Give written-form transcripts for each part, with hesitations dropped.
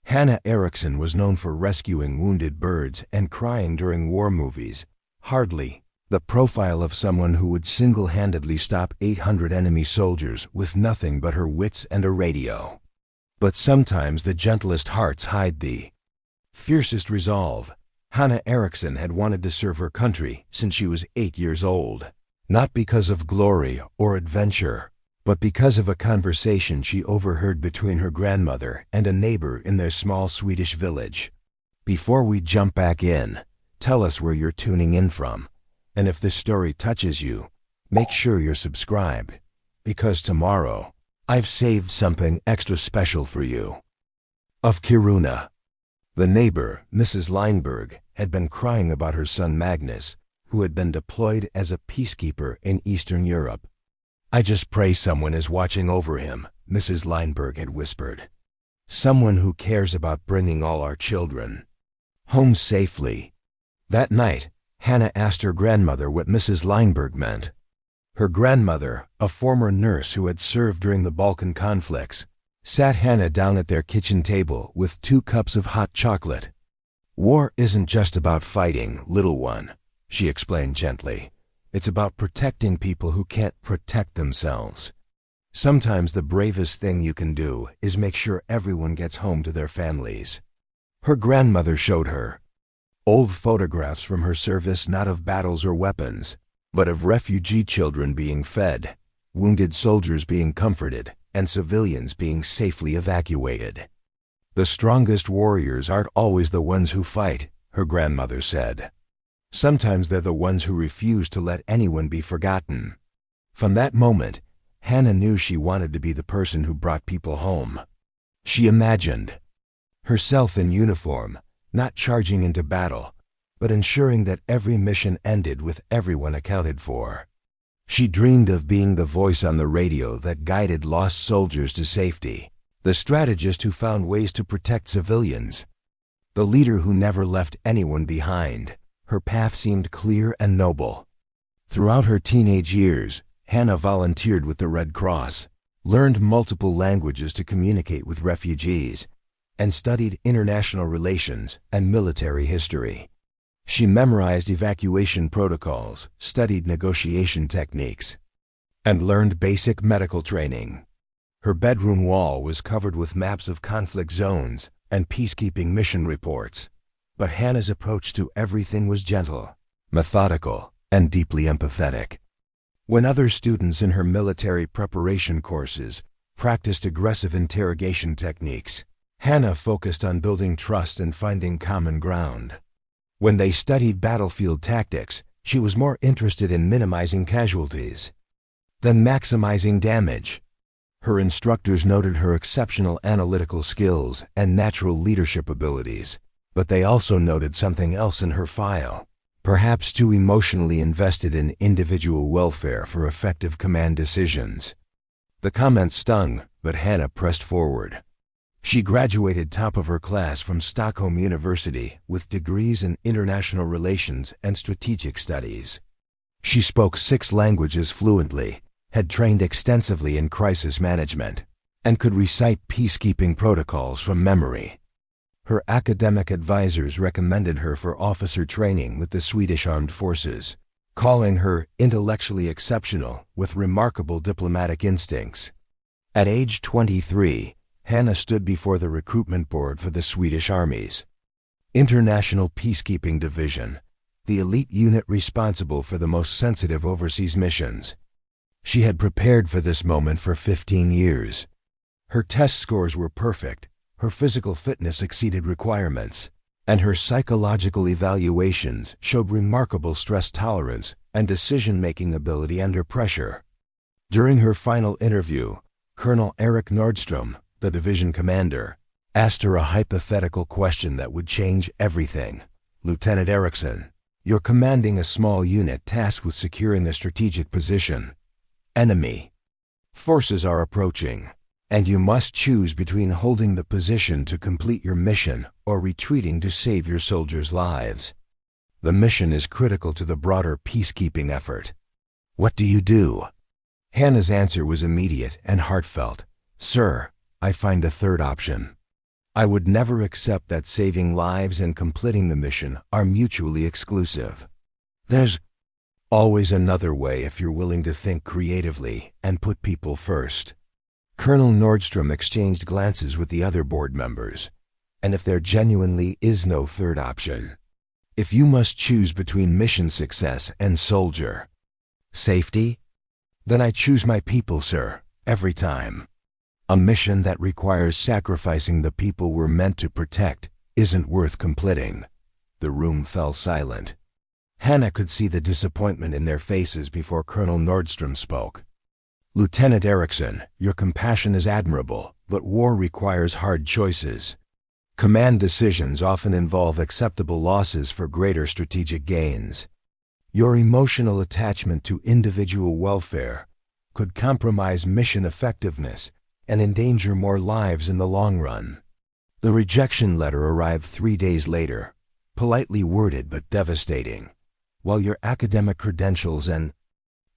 Hanna Eriksson was known for rescuing wounded birds and crying during war movies. Hardly the profile of someone who would single-handedly stop 800 enemy soldiers with nothing but her wits and a radio. But sometimes the gentlest hearts hide the fiercest resolve. Hanna Eriksson had wanted to serve her country since she was 8 years old, not because of glory or adventure, but because of a conversation she overheard between her grandmother and a neighbor in their small Swedish village. Before we jump back in, tell us where you're tuning in from, and if this story touches you, make sure you're subscribed, because tomorrow, I've saved something extra special for you. Of Kiruna. The neighbor, Mrs. Lindberg, had been crying about her son Magnus, who had been deployed as a peacekeeper in Eastern Europe. "I just pray someone is watching over him," Mrs. Lindberg had whispered. "Someone who cares about bringing all our children home safely." That night, Hanna asked her grandmother what Mrs. Lindberg meant. Her grandmother, a former nurse who had served during the Balkan conflicts, sat Hanna down at their kitchen table with 2 cups of hot chocolate. "War isn't just about fighting, little one," she explained gently. "It's about protecting people who can't protect themselves. Sometimes the bravest thing you can do is make sure everyone gets home to their families." Her grandmother showed her old photographs from her service, not of battles or weapons, but of refugee children being fed, wounded soldiers being comforted, and civilians being safely evacuated. "The strongest warriors aren't always the ones who fight," her grandmother said. "Sometimes they're the ones who refuse to let anyone be forgotten." From that moment, Hanna knew she wanted to be the person who brought people home. She imagined herself in uniform, not charging into battle, but ensuring that every mission ended with everyone accounted for. She dreamed of being the voice on the radio that guided lost soldiers to safety, the strategist who found ways to protect civilians, the leader who never left anyone behind. Her path seemed clear and noble. Throughout her teenage years, Hanna volunteered with the Red Cross, learned multiple languages to communicate with refugees, and studied international relations and military history. She memorized evacuation protocols, studied negotiation techniques, and learned basic medical training. Her bedroom wall was covered with maps of conflict zones and peacekeeping mission reports. But Hanna's approach to everything was gentle, methodical, and deeply empathetic. When other students in her military preparation courses practiced aggressive interrogation techniques, Hanna focused on building trust and finding common ground. When they studied battlefield tactics, she was more interested in minimizing casualties than maximizing damage. Her instructors noted her exceptional analytical skills and natural leadership abilities, but they also noted something else in her file, perhaps too emotionally invested in individual welfare for effective command decisions. The comments stung, but Hanna pressed forward. She graduated top of her class from Stockholm University with degrees in international relations and strategic studies. She spoke 6 languages fluently, had trained extensively in crisis management, and could recite peacekeeping protocols from memory. Her academic advisors recommended her for officer training with the Swedish Armed Forces, calling her intellectually exceptional with remarkable diplomatic instincts. At age 23, Hanna stood before the recruitment board for the Swedish Army's International Peacekeeping Division, the elite unit responsible for the most sensitive overseas missions. She had prepared for this moment for 15 years. Her test scores were perfect, her physical fitness exceeded requirements, and her psychological evaluations showed remarkable stress tolerance and decision-making ability under pressure. During her final interview, Colonel Erik Nordstrom, the division commander, asked her a hypothetical question that would change everything. "Lieutenant Eriksson, you're commanding a small unit tasked with securing a strategic position. Enemy forces are approaching, and you must choose between holding the position to complete your mission or retreating to save your soldiers' lives. The mission is critical to the broader peacekeeping effort. What do you do?" Hanna's answer was immediate and heartfelt. "Sir, I find a third option. I would never accept that saving lives and completing the mission are mutually exclusive. There's always another way if you're willing to think creatively and put people first. Colonel Nordstrom exchanged glances with the other board members. And if there genuinely is no third option, if you must choose between mission success and soldier safety, then I choose my people, sir, every time. A mission that requires sacrificing the people we're meant to protect isn't worth completing. The room fell silent. Hanna could see the disappointment in their faces before Colonel Nordstrom spoke. Lieutenant Eriksson, your compassion is admirable, but war requires hard choices. Command decisions often involve acceptable losses for greater strategic gains. Your emotional attachment to individual welfare could compromise mission effectiveness and endanger more lives in the long run. The rejection letter arrived 3 days later, politely worded but devastating. While your academic credentials and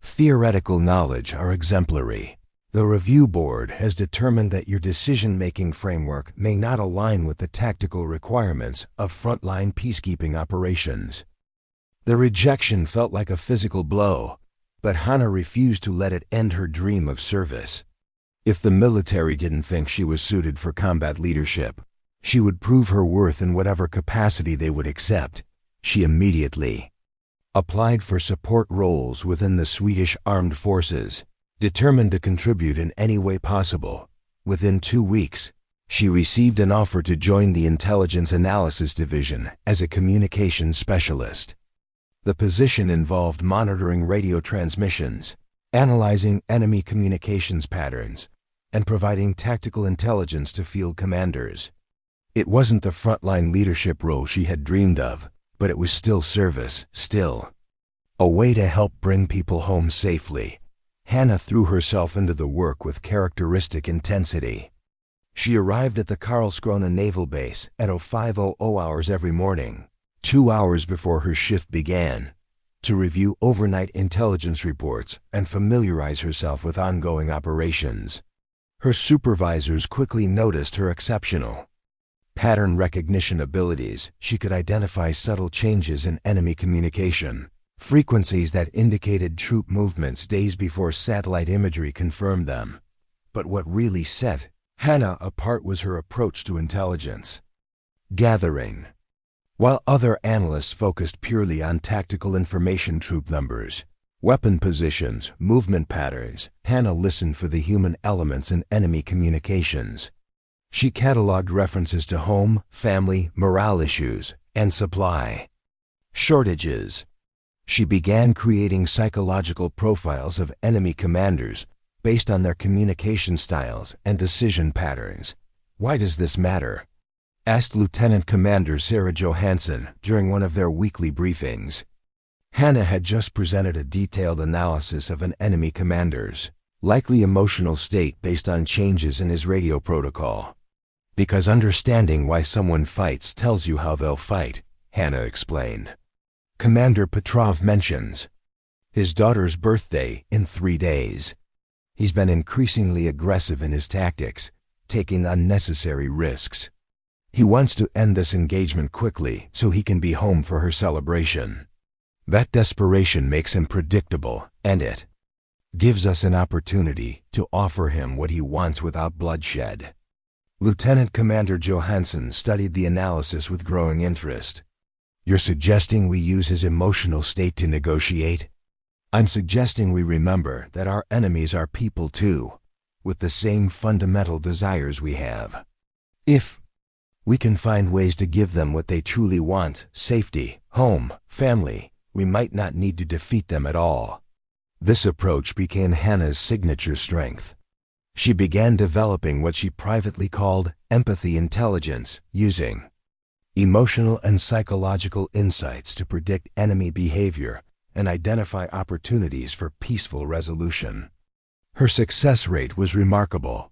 theoretical knowledge are exemplary, the review board has determined that your decision-making framework may not align with the tactical requirements of frontline peacekeeping operations. The rejection felt like a physical blow, but Hanna refused to let it end her dream of service. If the military didn't think she was suited for combat leadership, she would prove her worth in whatever capacity they would accept. She immediately applied for support roles within the Swedish armed forces, determined to contribute in any way possible. Within 2 weeks, she received an offer to join the Intelligence Analysis Division as a communications specialist. The position involved monitoring radio transmissions, analyzing enemy communications patterns, and providing tactical intelligence to field commanders. It wasn't the frontline leadership role she had dreamed of, but it was still service, still a way to help bring people home safely. Hanna threw herself into the work with characteristic intensity. She arrived at the Karlskrona Naval Base at 05:00 hours every morning, 2 hours before her shift began, to review overnight intelligence reports and familiarize herself with ongoing operations. Her supervisors quickly noticed her exceptional pattern recognition abilities. She could identify subtle changes in enemy communication, frequencies that indicated troop movements days before satellite imagery confirmed them. But what really set Hanna apart was her approach to intelligence gathering. While other analysts focused purely on tactical information, troop numbers, weapon positions, movement patterns, Hanna listened for the human elements in enemy communications. She cataloged references to home, family, morale issues, and supply shortages. She began creating psychological profiles of enemy commanders based on their communication styles and decision patterns. "Why does this matter?" asked Lieutenant Commander Sarah Johansson during one of their weekly briefings. Hanna had just presented a detailed analysis of an enemy commander's likely emotional state based on changes in his radio protocol. "Because understanding why someone fights tells you how they'll fight," Hanna explained. Commander Petrov mentions his daughter's birthday in 3 days. He's been increasingly aggressive in his tactics, taking unnecessary risks. He wants to end this engagement quickly so he can be home for her celebration. That desperation makes him predictable, and it gives us an opportunity to offer him what he wants without bloodshed. Lieutenant Commander Johansson studied the analysis with growing interest. "You're suggesting we use his emotional state to negotiate?" "I'm suggesting we remember that our enemies are people too, with the same fundamental desires we have. If we can find ways to give them what they truly want, safety, home, family, we might not need to defeat them at all." This approach became Hanna's signature strength. She began developing what she privately called empathy intelligence, using emotional and psychological insights to predict enemy behavior and identify opportunities for peaceful resolution. Her success rate was remarkable.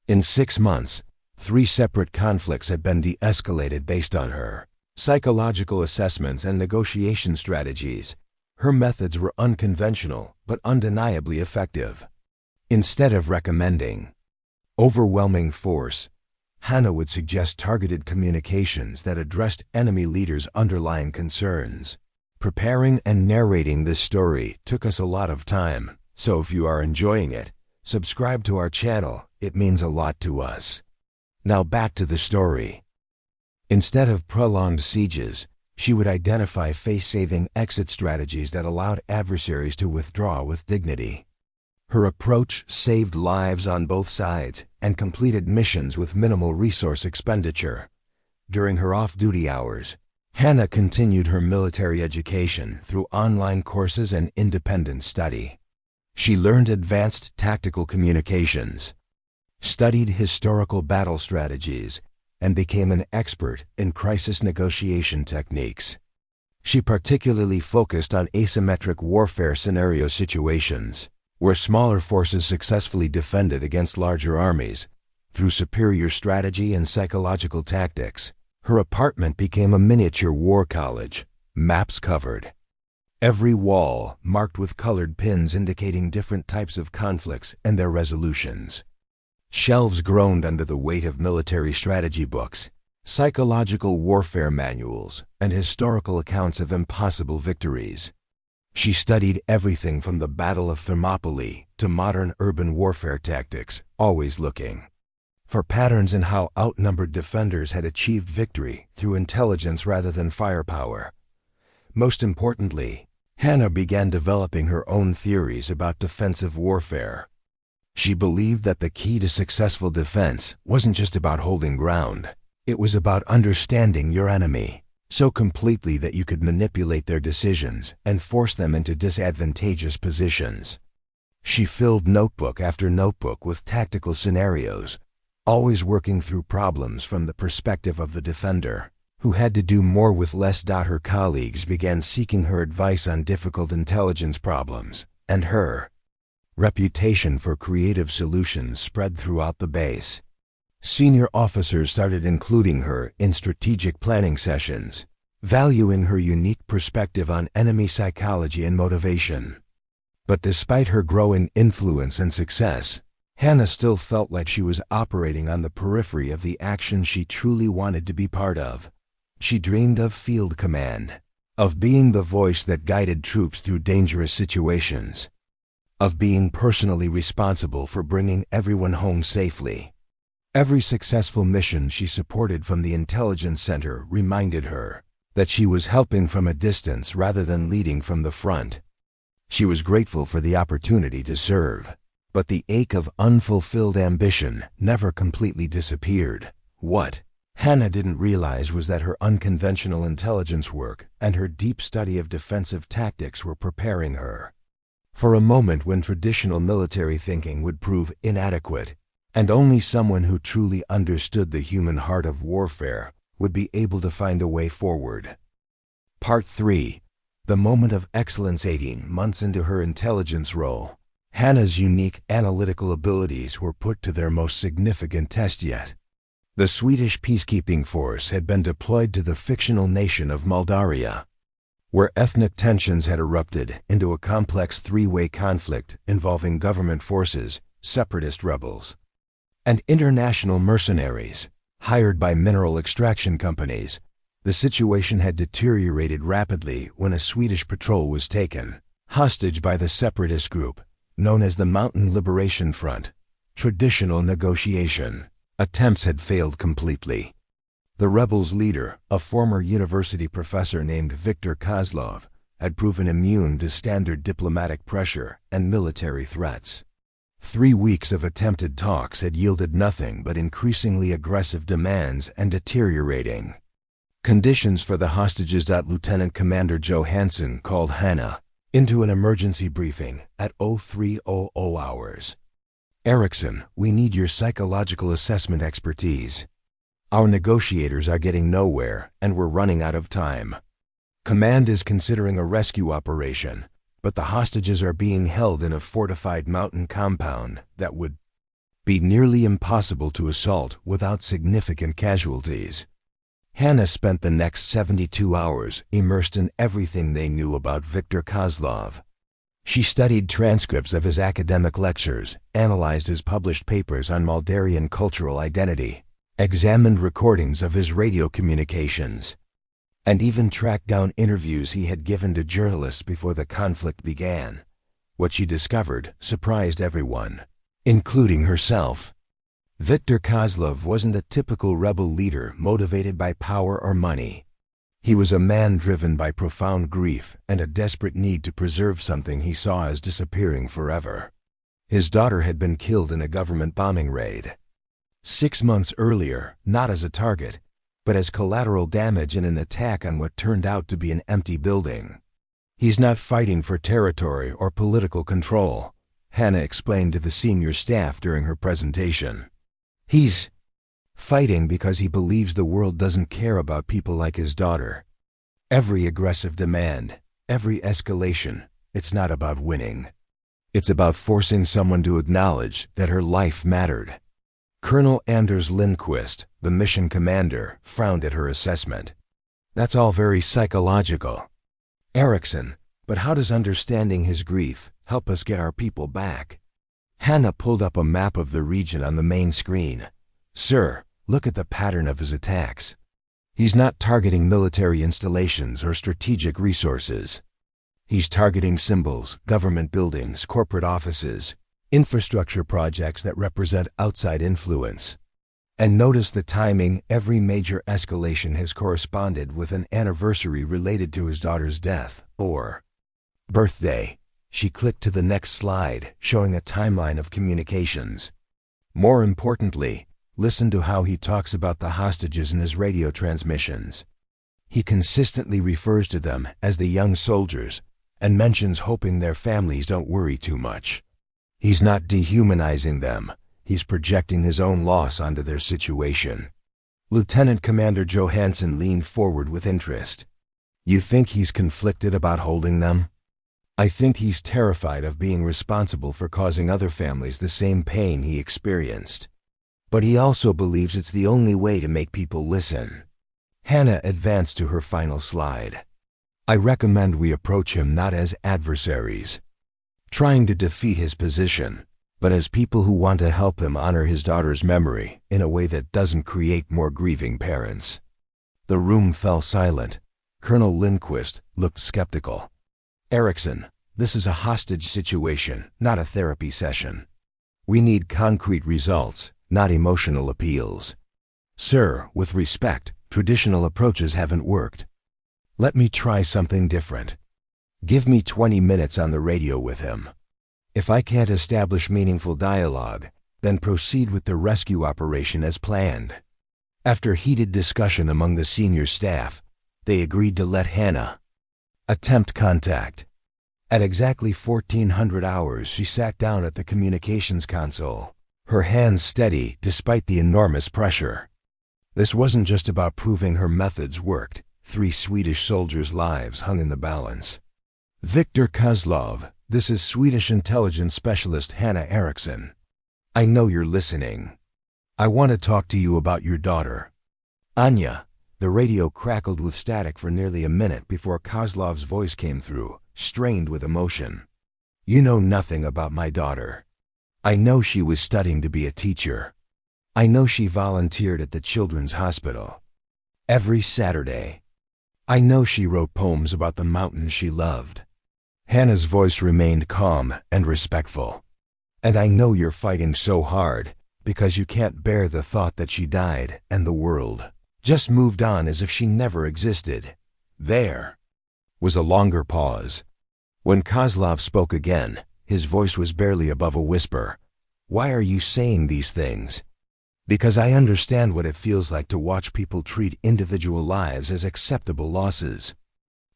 In 6 months, 3 separate conflicts had been de-escalated based on her psychological assessments and negotiation strategies. Her methods were unconventional but undeniably effective. Instead of recommending overwhelming force, Hanna would suggest targeted communications that addressed enemy leaders' underlying concerns. Preparing and narrating this story took us a lot of time, so if you are enjoying it, subscribe to our channel. It means a lot to us. Now back to the story. Instead of prolonged sieges, she would identify face-saving exit strategies that allowed adversaries to withdraw with dignity. Her approach saved lives on both sides and completed missions with minimal resource expenditure. During her off-duty hours, Hanna continued her military education through online courses and independent study. She learned advanced tactical communications, studied historical battle strategies, and became an expert in crisis negotiation techniques. She particularly focused on asymmetric warfare scenario situations, where smaller forces successfully defended against larger armies. Through superior strategy and psychological tactics, her apartment became a miniature war college, maps covered. Every wall marked with colored pins indicating different types of conflicts and their resolutions. Shelves groaned under the weight of military strategy books, psychological warfare manuals, and historical accounts of impossible victories. She studied everything from the Battle of Thermopylae to modern urban warfare tactics, always looking for patterns in how outnumbered defenders had achieved victory through intelligence rather than firepower. Most importantly, Hanna began developing her own theories about defensive warfare. She believed that the key to successful defense wasn't just about holding ground. It was about understanding your enemy so completely that you could manipulate their decisions and force them into disadvantageous positions. She filled notebook after notebook with tactical scenarios, always working through problems from the perspective of the defender, who had to do more with less. Her colleagues began seeking her advice on difficult intelligence problems, and her reputation for creative solutions spread throughout the base. Senior officers started including her in strategic planning sessions, valuing her unique perspective on enemy psychology and motivation. But despite her growing influence and success, Hanna still felt like she was operating on the periphery of the action she truly wanted to be part of. She dreamed of field command, of being the voice that guided troops through dangerous situations, of being personally responsible for bringing everyone home safely. Every successful mission she supported from the intelligence center reminded her that she was helping from a distance rather than leading from the front. She was grateful for the opportunity to serve, but the ache of unfulfilled ambition never completely disappeared. What Hanna didn't realize was that her unconventional intelligence work and her deep study of defensive tactics were preparing her for a moment when traditional military thinking would prove inadequate, and only someone who truly understood the human heart of warfare would be able to find a way forward. Part 3. The moment of excellence. 18 months into her intelligence role, Hanna's unique analytical abilities were put to their most significant test yet. The Swedish peacekeeping force had been deployed to the fictional nation of Moldavia, where ethnic tensions had erupted into a complex three-way conflict involving government forces, separatist rebels, and international mercenaries hired by mineral extraction companies. The situation had deteriorated rapidly when a Swedish patrol was taken hostage by the separatist group known as the Mountain Liberation Front. Traditional negotiation attempts had failed completely. The rebels' leader, a former university professor named Viktor Kozlov, had proven immune to standard diplomatic pressure and military threats. 3 weeks of attempted talks had yielded nothing but increasingly aggressive demands and deteriorating conditions for the hostages. Lieutenant Commander Johansson called Hanna into an emergency briefing at 0300 hours. Eriksson, we need your psychological assessment expertise. Our negotiators are getting nowhere and we're running out of time. Command is considering a rescue operation, but the hostages are being held in a fortified mountain compound that would be nearly impossible to assault without significant casualties. Hanna spent the next 72 hours immersed in everything they knew about Viktor Kozlov. She studied transcripts of his academic lectures, analyzed his published papers on Moldavian cultural identity, examined recordings of his radio communications, and even tracked down interviews he had given to journalists before the conflict began. What she discovered surprised everyone, including herself. Viktor Kozlov wasn't a typical rebel leader motivated by power or money. He was a man driven by profound grief and a desperate need to preserve something he saw as disappearing forever. His daughter had been killed in a government bombing raid 6 months earlier, not as a target, but as collateral damage in an attack on what turned out to be an empty building. He's not fighting for territory or political control, Hanna explained to the senior staff during her presentation. He's fighting because he believes the world doesn't care about people like his daughter. Every aggressive demand, every escalation, it's not about winning. It's about forcing someone to acknowledge that her life mattered. Colonel Anders Lindquist, the mission commander, frowned at her assessment. That's all very psychological, Eriksson, but how does understanding his grief help us get our people back? Hanna pulled up a map of the region on the main screen. Sir, look at the pattern of his attacks. He's not targeting military installations or strategic resources. He's targeting symbols, government buildings, corporate offices, infrastructure projects that represent outside influence. And notice the timing. Every major escalation has corresponded with an anniversary related to his daughter's death or birthday. She clicked to the next slide, showing a timeline of communications. More importantly, listen to how he talks about the hostages in his radio transmissions. He consistently refers to them as the young soldiers and mentions hoping their families don't worry too much. He's not dehumanizing them. He's projecting his own loss onto their situation. Lieutenant Commander Johansson leaned forward with interest. You think he's conflicted about holding them? I think he's terrified of being responsible for causing other families the same pain he experienced. But he also believes it's the only way to make people listen. Hanna advanced to her final slide. I recommend we approach him not as adversaries, trying to defeat his position, but as people who want to help him honor his daughter's memory in a way that doesn't create more grieving parents. The room fell silent. Colonel Lindquist looked skeptical. Eriksson, this is a hostage situation, not a therapy session. We need concrete results, not emotional appeals. Sir, with respect, traditional approaches haven't worked. Let me try something different. Give me 20 minutes on the radio with him. If I can't establish meaningful dialogue, then proceed with the rescue operation as planned. After heated discussion among the senior staff, they agreed to let Hanna attempt contact. At exactly 1400 hours, she sat down at the communications console, her hands steady despite the enormous pressure. This wasn't just about proving her methods worked. 3 Swedish soldiers' lives hung in the balance. Viktor Kozlov, this is Swedish intelligence specialist Hanna Eriksson. I know you're listening. I want to talk to you about your daughter. Anya. The radio crackled with static for nearly a minute before Kozlov's voice came through, strained with emotion. You know nothing about my daughter. I know she was studying to be a teacher. I know she volunteered at the children's hospital every Saturday. I know she wrote poems about the mountains she loved. Hanna's voice remained calm and respectful. And I know you're fighting so hard because you can't bear the thought that she died and the world just moved on as if she never existed. There was a longer pause. When Kozlov spoke again, his voice was barely above a whisper. Why are you saying these things? Because I understand what it feels like to watch people treat individual lives as acceptable losses.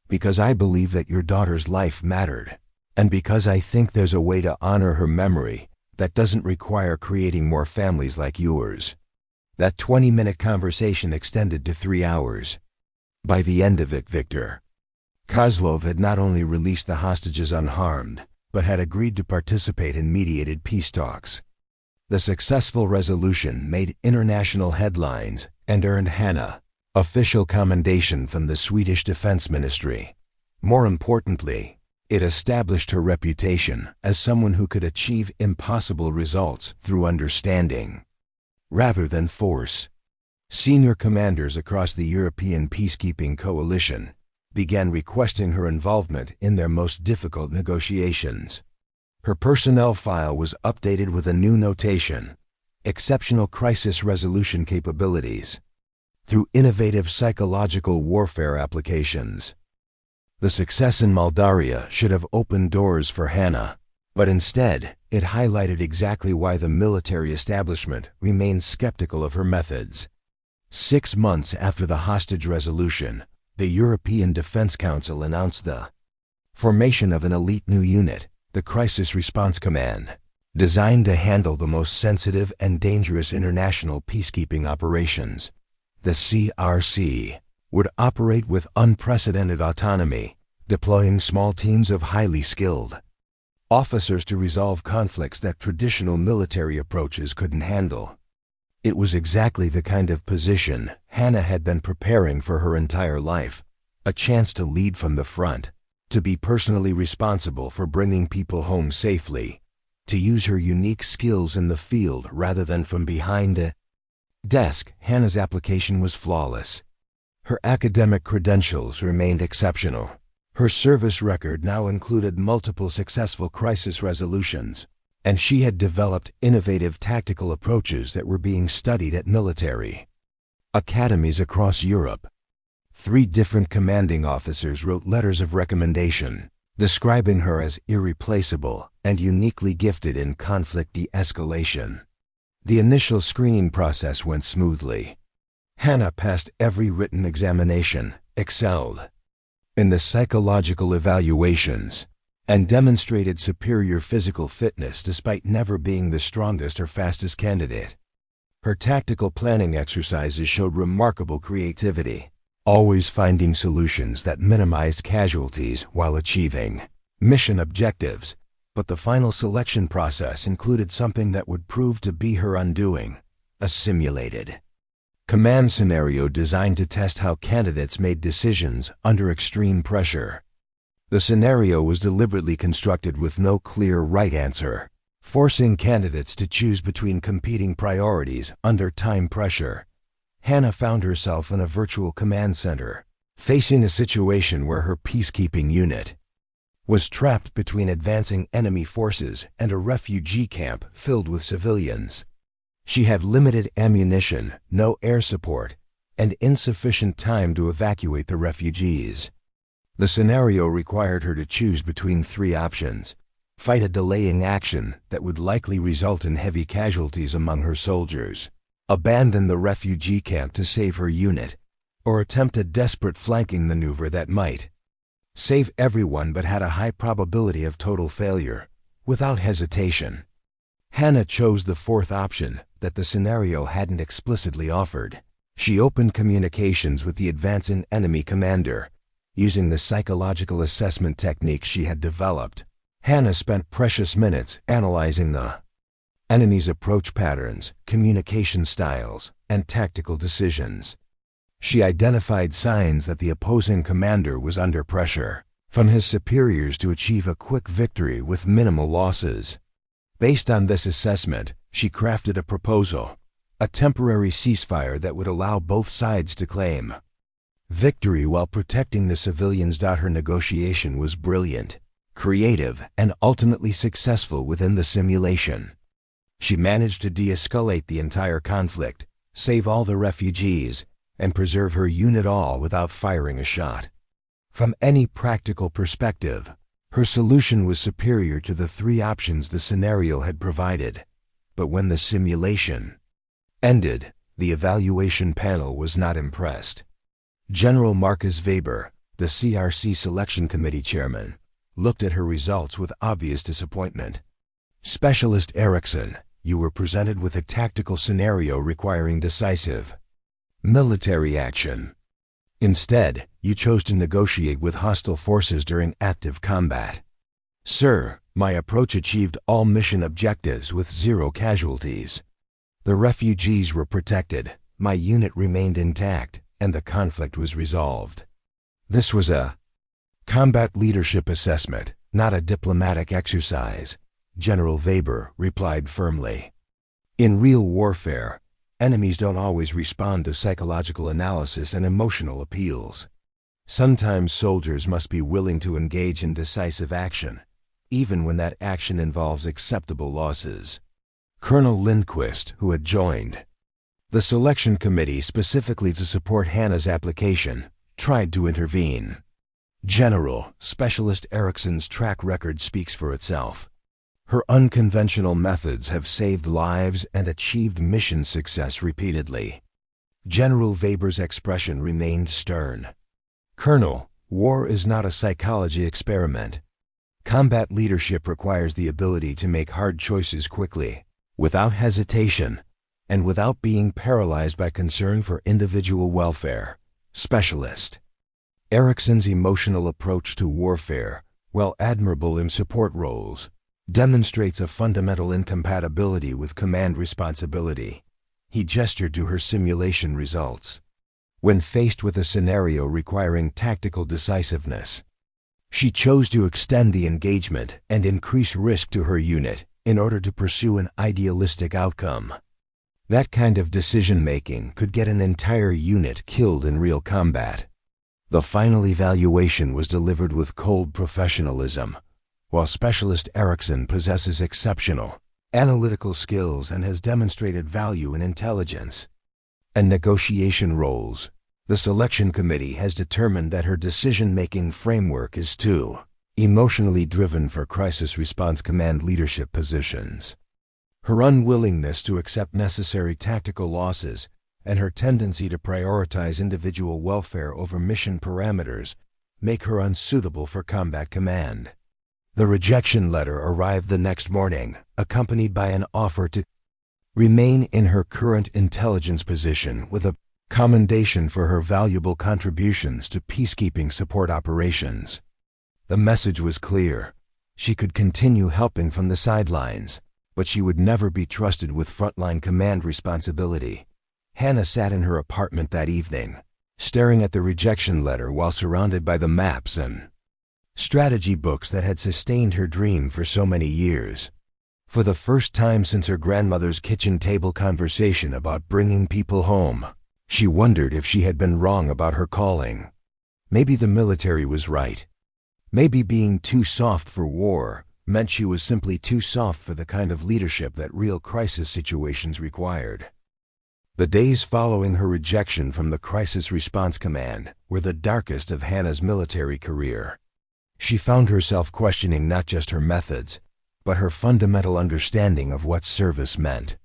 Because I believe that your daughter's life mattered. And because I think there's a way to honor her memory that doesn't require creating more families like yours. That 20-minute conversation extended to 3 hours. By the end of it, Viktor Kozlov had not only released the hostages unharmed, but had agreed to participate in mediated peace talks. The successful resolution made international headlines and earned Hanna official commendation from the Swedish Defense Ministry. More importantly, it established her reputation as someone who could achieve impossible results through understanding rather than force. Senior commanders across the European peacekeeping coalition began requesting her involvement in their most difficult negotiations. Her personnel file was updated with a new notation: exceptional crisis resolution capabilities, through innovative psychological warfare applications. The success in Moldavia should have opened doors for Hanna, but instead it highlighted exactly why the military establishment remained skeptical of her methods. 6 months after the hostage resolution, the European Defense Council announced the formation of an elite new unit, the Crisis Response Command, designed to handle the most sensitive and dangerous international peacekeeping operations. The CRC would operate with unprecedented autonomy, deploying small teams of highly skilled officers to resolve conflicts that traditional military approaches couldn't handle. It was exactly the kind of position Hanna had been preparing for her entire life: a chance to lead from the front, to be personally responsible for bringing people home safely, to use her unique skills in the field rather than from behind a desk. Hanna's application was flawless. Her academic credentials remained exceptional. Her service record now included multiple successful crisis resolutions, and she had developed innovative tactical approaches that were being studied at military academies across Europe. 3 different commanding officers wrote letters of recommendation, describing her as irreplaceable and uniquely gifted in conflict de-escalation. The initial screening process went smoothly. Hanna passed every written examination, excelled in the psychological evaluations, and demonstrated superior physical fitness despite never being the strongest or fastest candidate. Her tactical planning exercises showed remarkable creativity, always finding solutions that minimized casualties while achieving mission objectives. But the final selection process included something that would prove to be her undoing: a simulated command scenario designed to test how candidates made decisions under extreme pressure. The scenario was deliberately constructed with no clear right answer, forcing candidates to choose between competing priorities under time pressure. Hanna found herself in a virtual command center, facing a situation where her peacekeeping unit was trapped between advancing enemy forces and a refugee camp filled with civilians. She had limited ammunition, no air support, and insufficient time to evacuate the refugees. The scenario required her to choose between 3 options: fight a delaying action that would likely result in heavy casualties among her soldiers, abandon the refugee camp to save her unit, or attempt a desperate flanking maneuver that might save everyone but had a high probability of total failure. Without hesitation, Hanna chose the 4th option that the scenario hadn't explicitly offered. She opened communications with the advancing enemy commander, using the psychological assessment technique she had developed. Hanna spent precious minutes analyzing the enemy's approach patterns, communication styles, and tactical decisions. She identified signs that the opposing commander was under pressure from his superiors to achieve a quick victory with minimal losses. Based on this assessment, she crafted a proposal: a temporary ceasefire that would allow both sides to claim victory while protecting the civilians. Her negotiation was brilliant, creative, and ultimately successful within the simulation. She managed to de-escalate the entire conflict, save all the refugees, and preserve her unit all without firing a shot. From any practical perspective, her solution was superior to the 3 options the scenario had provided. But when the simulation ended, the evaluation panel was not impressed. General Marcus Weber, the CRC Selection Committee chairman, looked at her results with obvious disappointment. "Specialist Eriksson, you were presented with a tactical scenario requiring decisive military action. Instead, you chose to negotiate with hostile forces during active combat. Sir, my approach achieved all mission objectives with 0 casualties. The refugees were protected, my unit remained intact, and the conflict was resolved." This was a combat leadership assessment, not a diplomatic exercise, General Weber replied firmly. In real warfare, Enemies don't always respond to psychological analysis and emotional appeals. Sometimes soldiers must be willing to engage in decisive action, even when that action involves acceptable losses. Colonel Lindberg, who had joined the selection committee specifically to support Hanna's application, tried to intervene. General Specialist Eriksson's track record speaks for itself. Her unconventional methods have saved lives and achieved mission success repeatedly. General Weber's expression remained stern. Colonel, war is not a psychology experiment. Combat leadership requires the ability to make hard choices quickly, without hesitation, and without being paralyzed by concern for individual welfare. Specialist. Eriksson's emotional approach to warfare, while admirable in support roles, demonstrates a fundamental incompatibility with command responsibility. He gestured to her simulation results. When faced with a scenario requiring tactical decisiveness, she chose to extend the engagement and increase risk to her unit in order to pursue an idealistic outcome. That kind of decision-making could get an entire unit killed in real combat. The final evaluation was delivered with cold professionalism. While Specialist Eriksson possesses exceptional analytical skills and has demonstrated value in intelligence and negotiation roles, the selection committee has determined that her decision-making framework is too emotionally driven for crisis response command leadership positions. Her unwillingness to accept necessary tactical losses and her tendency to prioritize individual welfare over mission parameters make her unsuitable for combat command. The rejection letter arrived the next morning, accompanied by an offer to remain in her current intelligence position with a commendation for her valuable contributions to peacekeeping support operations. The message was clear. She could continue helping from the sidelines, but she would never be trusted with frontline command responsibility. Hanna sat in her apartment that evening, staring at the rejection letter while surrounded by the maps and strategy books that had sustained her dream for so many years. For the first time since her grandmother's kitchen table conversation about bringing people home, she wondered if she had been wrong about her calling. Maybe the military was right. Maybe being too soft for war meant she was simply too soft for the kind of leadership that real crisis situations required. The days following her rejection from the Crisis Response Command were the darkest of Hanna's military career. She found herself questioning not just her methods, but her fundamental understanding of what service meant.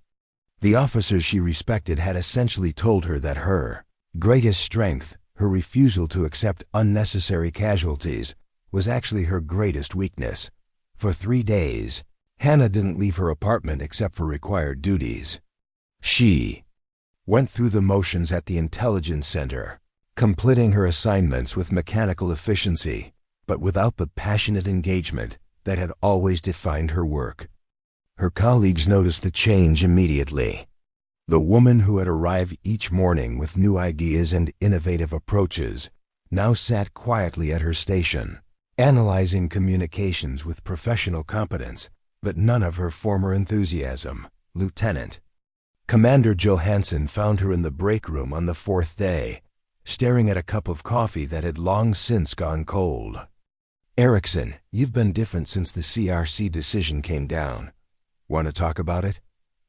The officers she respected had essentially told her that her greatest strength, her refusal to accept unnecessary casualties, was actually her greatest weakness. For 3 days, Hanna didn't leave her apartment except for required duties. She went through the motions at the intelligence center, completing her assignments with mechanical efficiency, but without the passionate engagement that had always defined her work. Her colleagues noticed the change immediately. The woman who had arrived each morning with new ideas and innovative approaches now sat quietly at her station, analyzing communications with professional competence, but none of her former enthusiasm. Lieutenant Commander Johansson found her in the break room on the 4th day, staring at a cup of coffee that had long since gone cold. "Eriksson, you've been different since the CRC decision came down. Want to talk about it?"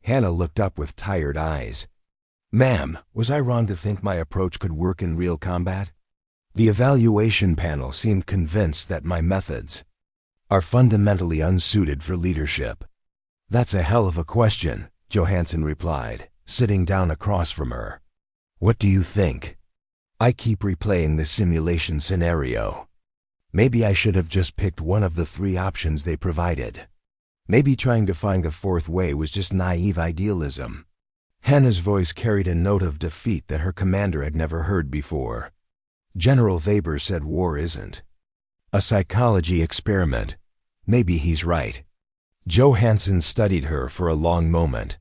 Hanna looked up with tired eyes. "Ma'am, was I wrong to think my approach could work in real combat?" The evaluation panel seemed convinced that my methods are fundamentally unsuited for leadership. "That's a hell of a question," Johansson replied, sitting down across from her. "What do you think?" "I keep replaying the simulation scenario. Maybe I should have just picked one of the 3 options they provided. Maybe trying to find a 4th way was just naive idealism." Hanna's voice carried a note of defeat that her commander had never heard before. "General Weber said war isn't a psychology experiment. Maybe he's right." Johansson studied her for a long moment.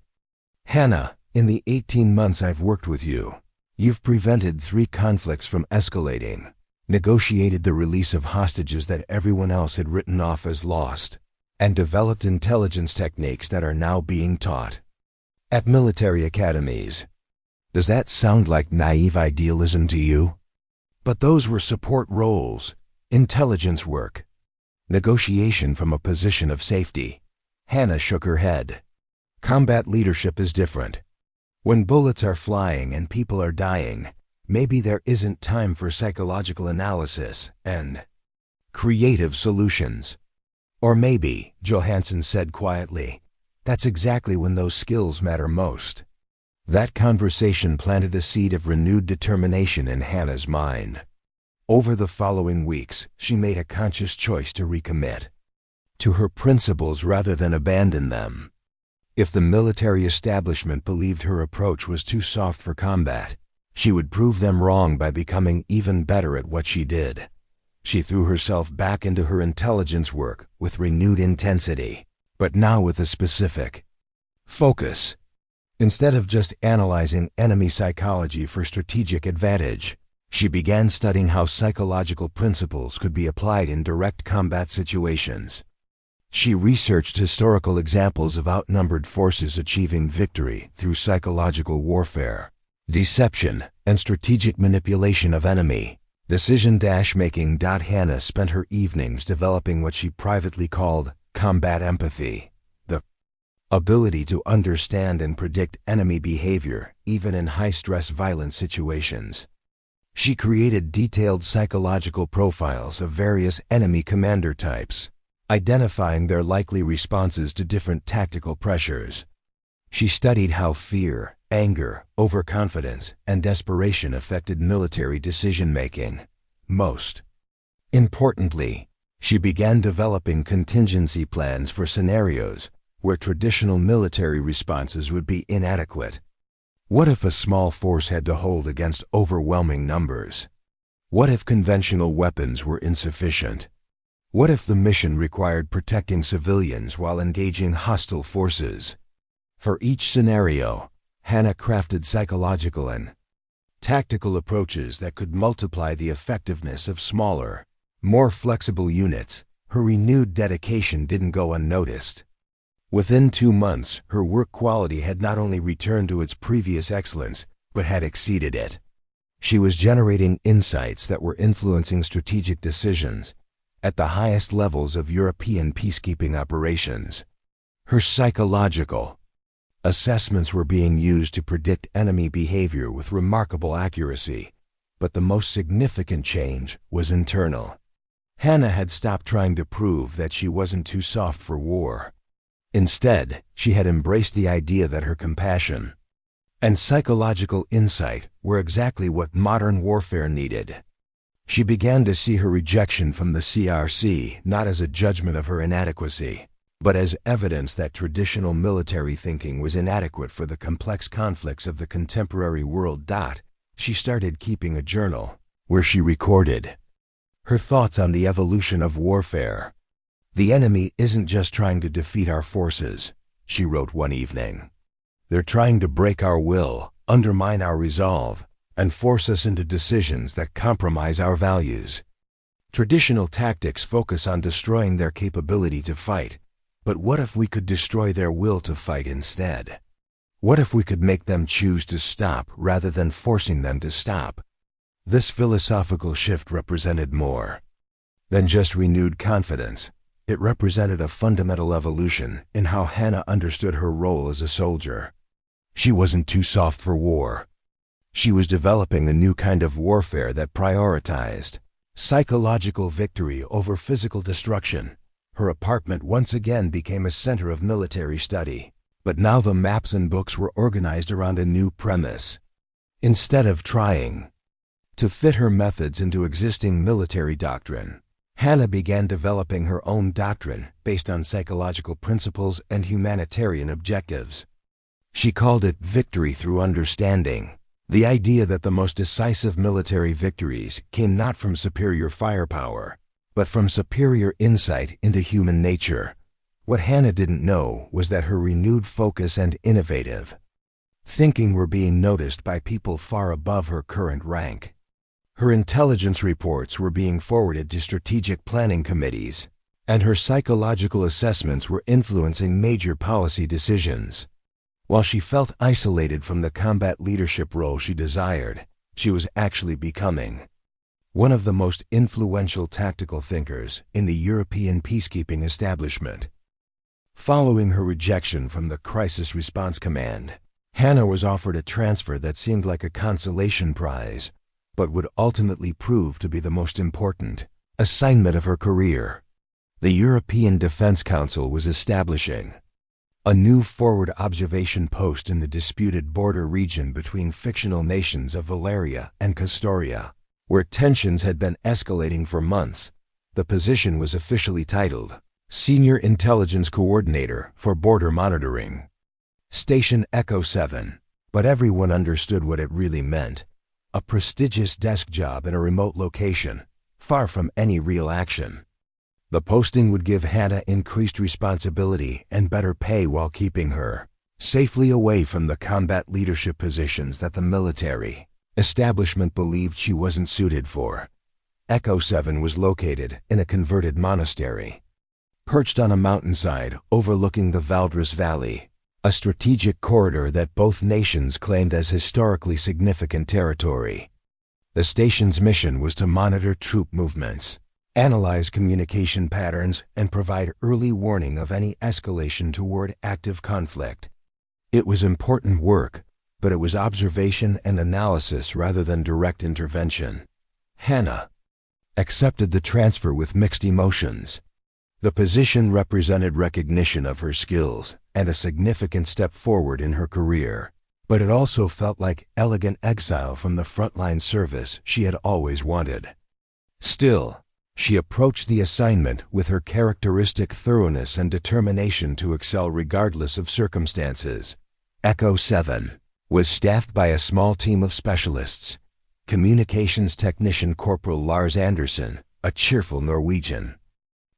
"Hanna, in the 18 months I've worked with you, you've prevented 3 conflicts from escalating, negotiated the release of hostages that everyone else had written off as lost, and developed intelligence techniques that are now being taught. at military academies. Does that sound like naive idealism to you? But those were support roles, intelligence work, negotiation from a position of safety. Hanna shook her head. Combat leadership is different. When bullets are flying and people are dying, maybe there isn't time for psychological analysis and creative solutions. Or maybe, Johansson said quietly, that's exactly when those skills matter most. That conversation planted a seed of renewed determination in Hanna's mind. Over the following weeks, she made a conscious choice to recommit to her principles rather than abandon them. If the military establishment believed her approach was too soft for combat, she would prove them wrong by becoming even better at what she did. She threw herself back into her intelligence work with renewed intensity, but now with a specific focus. Instead of just analyzing enemy psychology for strategic advantage, she began studying how psychological principles could be applied in direct combat situations. She researched historical examples of outnumbered forces achieving victory through psychological warfare, deception, and strategic manipulation of enemy decision-making. Hanna spent her evenings developing what she privately called combat empathy, the ability to understand and predict enemy behavior, even in high-stress violent situations. She created detailed psychological profiles of various enemy commander types, identifying their likely responses to different tactical pressures. She studied how fear, anger, overconfidence, and desperation affected military decision-making. Most importantly, she began developing contingency plans for scenarios where traditional military responses would be inadequate. What if a small force had to hold against overwhelming numbers? What if conventional weapons were insufficient? What if the mission required protecting civilians while engaging hostile forces? For each scenario, Hanna crafted psychological and tactical approaches that could multiply the effectiveness of smaller, more flexible units. Her renewed dedication didn't go unnoticed. Within 2 months, her work quality had not only returned to its previous excellence, but had exceeded it. She was generating insights that were influencing strategic decisions at the highest levels of European peacekeeping operations. Her psychological assessments were being used to predict enemy behavior with remarkable accuracy, but the most significant change was internal. Hanna had stopped trying to prove that she wasn't too soft for war. Instead, she had embraced the idea that her compassion and psychological insight were exactly what modern warfare needed. She began to see her rejection from the CRC not as a judgment of her inadequacy, but as evidence that traditional military thinking was inadequate for the complex conflicts of the contemporary world. She started keeping a journal where she recorded her thoughts on the evolution of warfare. "The enemy isn't just trying to defeat our forces," she wrote one evening. "They're trying to break our will, undermine our resolve, and force us into decisions that compromise our values. Traditional tactics focus on destroying their capability to fight, but what if we could destroy their will to fight instead? What if we could make them choose to stop rather than forcing them to stop?" This philosophical shift represented more than just renewed confidence. It represented a fundamental evolution in how Hanna understood her role as a soldier. She wasn't too soft for war. She was developing a new kind of warfare that prioritized psychological victory over physical destruction. Her apartment once again became a center of military study, but now the maps and books were organized around a new premise. Instead of trying to fit her methods into existing military doctrine, Hanna began developing her own doctrine based on psychological principles and humanitarian objectives. She called it victory through understanding, the idea that the most decisive military victories came not from superior firepower, but from superior insight into human nature. What Hanna didn't know was that her renewed focus and innovative thinking were being noticed by people far above her current rank. Her intelligence reports were being forwarded to strategic planning committees, and her psychological assessments were influencing major policy decisions. While she felt isolated from the combat leadership role she desired, she was actually becoming one of the most influential tactical thinkers in the European peacekeeping establishment. Following her rejection from the Crisis Response Command, Hanna was offered a transfer that seemed like a consolation prize, but would ultimately prove to be the most important assignment of her career. The European Defense Council was establishing a new forward observation post in the disputed border region between fictional nations of Valeria and Kastoria, where tensions had been escalating for months. The position was officially titled Senior Intelligence Coordinator for Border Monitoring. Station Echo 7, but everyone understood what it really meant. A prestigious desk job in a remote location, far from any real action. The posting would give Hanna increased responsibility and better pay while keeping her safely away from the combat leadership positions that the military establishment believed she wasn't suited for. Echo 7 was located in a converted monastery, perched on a mountainside overlooking the Valdres Valley, a strategic corridor that both nations claimed as historically significant territory. The station's mission was to monitor troop movements, analyze communication patterns, and provide early warning of any escalation toward active conflict. It was important work, but it was observation and analysis rather than direct intervention. Hanna accepted the transfer with mixed emotions. The position represented recognition of her skills and a significant step forward in her career, but it also felt like elegant exile from the frontline service she had always wanted. Still, she approached the assignment with her characteristic thoroughness and determination to excel regardless of circumstances. Echo 7 was staffed by a small team of specialists. Communications technician Corporal Lars Anderson, a cheerful Norwegian,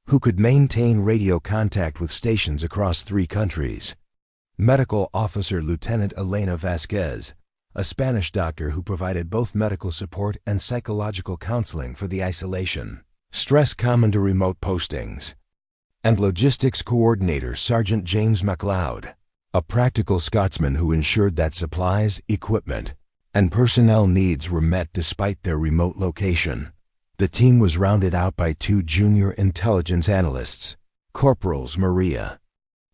who could maintain radio contact with stations across 3 countries. Medical officer Lieutenant Elena Vasquez, a Spanish doctor who provided both medical support and psychological counseling for the isolation stress common to remote postings. And logistics coordinator Sergeant James MacLeod, a practical Scotsman who ensured that supplies, equipment, and personnel needs were met despite their remote location. The team was rounded out by 2 junior intelligence analysts, Corporals Maria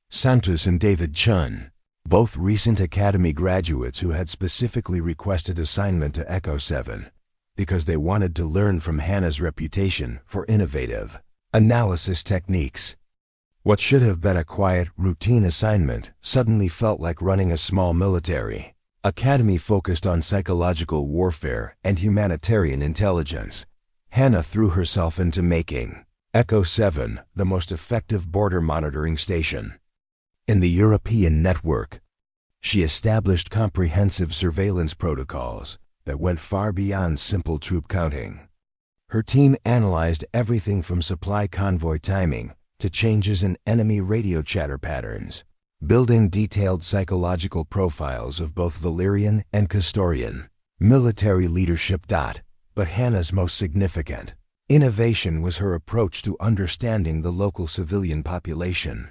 Santos and David Chun, both recent academy graduates who had specifically requested assignment to Echo 7 because they wanted to learn from Hanna's reputation for innovative analysis techniques. What should have been a quiet, routine assignment suddenly felt like running a small military academy focused on psychological warfare and humanitarian intelligence. Hanna threw herself into making Echo 7 the most effective border monitoring station in the European network. She established comprehensive surveillance protocols that went far beyond simple troop counting. Her team analyzed everything from supply convoy timing to changes in enemy radio chatter patterns, building detailed psychological profiles of both Valerian and Kastorian military leadership. But Hanna's most significant innovation was her approach to understanding the local civilian population.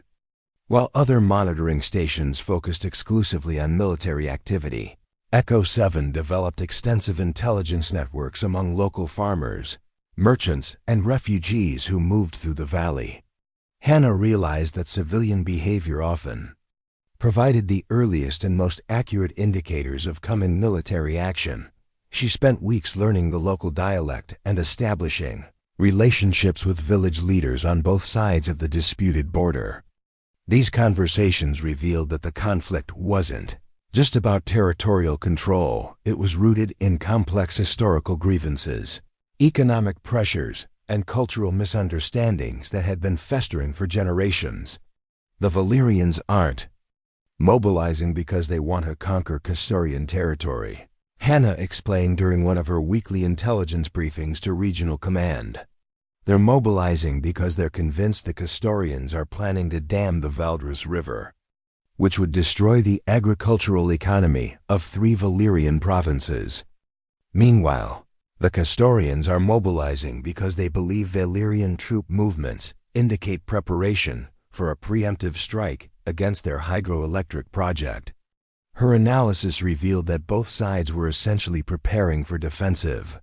While other monitoring stations focused exclusively on military activity, Echo 7 developed extensive intelligence networks among local farmers, merchants, and refugees who moved through the valley. Hanna realized that civilian behavior often provided the earliest and most accurate indicators of coming military action. She spent weeks learning the local dialect and establishing relationships with village leaders on both sides of the disputed border. These conversations revealed that the conflict wasn't just about territorial control. It was rooted in complex historical grievances, economic pressures, and cultural misunderstandings that had been festering for generations. The Valerians aren't mobilizing because they want to conquer Kastorian territory, Hanna explained during one of her weekly intelligence briefings to Regional Command. They're mobilizing because they're convinced the Kastorians are planning to dam the Valdres River, which would destroy the agricultural economy of 3 Valerian provinces. Meanwhile, the Kastorians are mobilizing because they believe Valerian troop movements indicate preparation for a preemptive strike against their hydroelectric project. Her analysis revealed that both sides were essentially preparing for defensive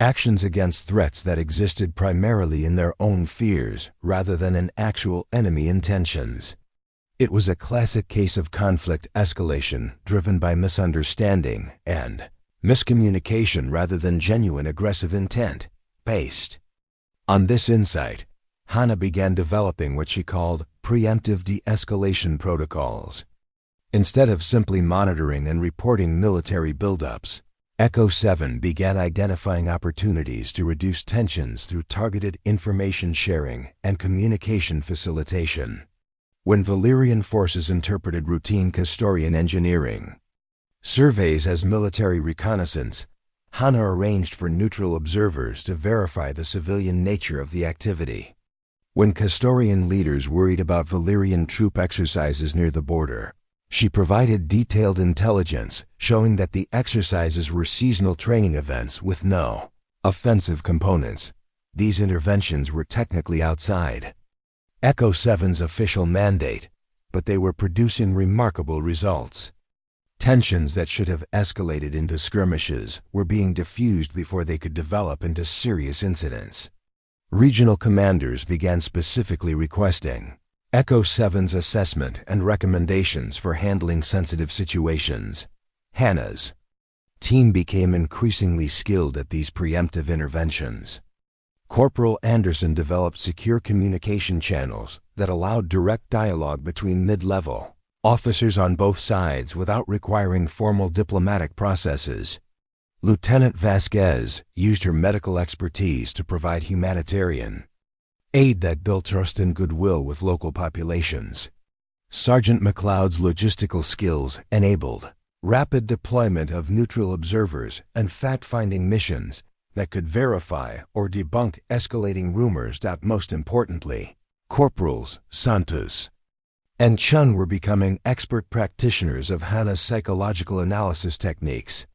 actions against threats that existed primarily in their own fears rather than in actual enemy intentions. It was a classic case of conflict escalation driven by misunderstanding and miscommunication rather than genuine aggressive intent. Based on this insight, Hanna began developing what she called preemptive de-escalation protocols. Instead of simply monitoring and reporting military buildups, Echo 7 began identifying opportunities to reduce tensions through targeted information sharing and communication facilitation. When Valyrian forces interpreted routine Castorian engineering surveys as military reconnaissance, Hanna arranged for neutral observers to verify the civilian nature of the activity. When Castorian leaders worried about Valyrian troop exercises near the border, she provided detailed intelligence showing that the exercises were seasonal training events with no offensive components. These interventions were technically outside Echo 7's official mandate, but they were producing remarkable results. Tensions that should have escalated into skirmishes were being diffused before they could develop into serious incidents. Regional commanders began specifically requesting Echo 7's assessment and recommendations for handling sensitive situations. Hanna's team became increasingly skilled at these preemptive interventions. Corporal Anderson developed secure communication channels that allowed direct dialogue between mid-level officers on both sides without requiring formal diplomatic processes. Lieutenant Vasquez used her medical expertise to provide humanitarian aid that built trust and goodwill with local populations. Sergeant McLeod's logistical skills enabled rapid deployment of neutral observers and fact-finding missions that could verify or debunk escalating rumors. Most importantly, Corporals Santos and Chun were becoming expert practitioners of Hanna's psychological analysis techniques.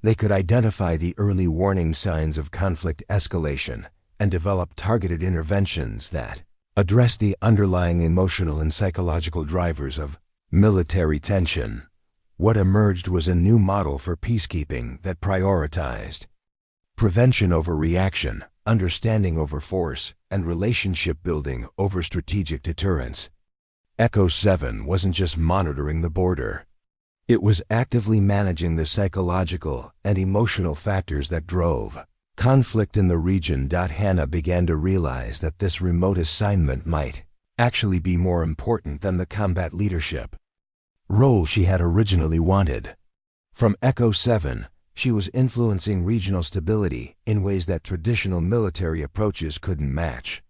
They could identify the early warning signs of conflict escalation and develop targeted interventions that address the underlying emotional and psychological drivers of military tension. What emerged was a new model for peacekeeping that prioritized prevention over reaction, understanding over force, and relationship building over strategic deterrence. Echo 7 wasn't just monitoring the border. It was actively managing the psychological and emotional factors that drove conflict in the region. Hanna began to realize that this remote assignment might actually be more important than the combat leadership role she had originally wanted. From Echo 7, she was influencing regional stability in ways that traditional military approaches couldn't match.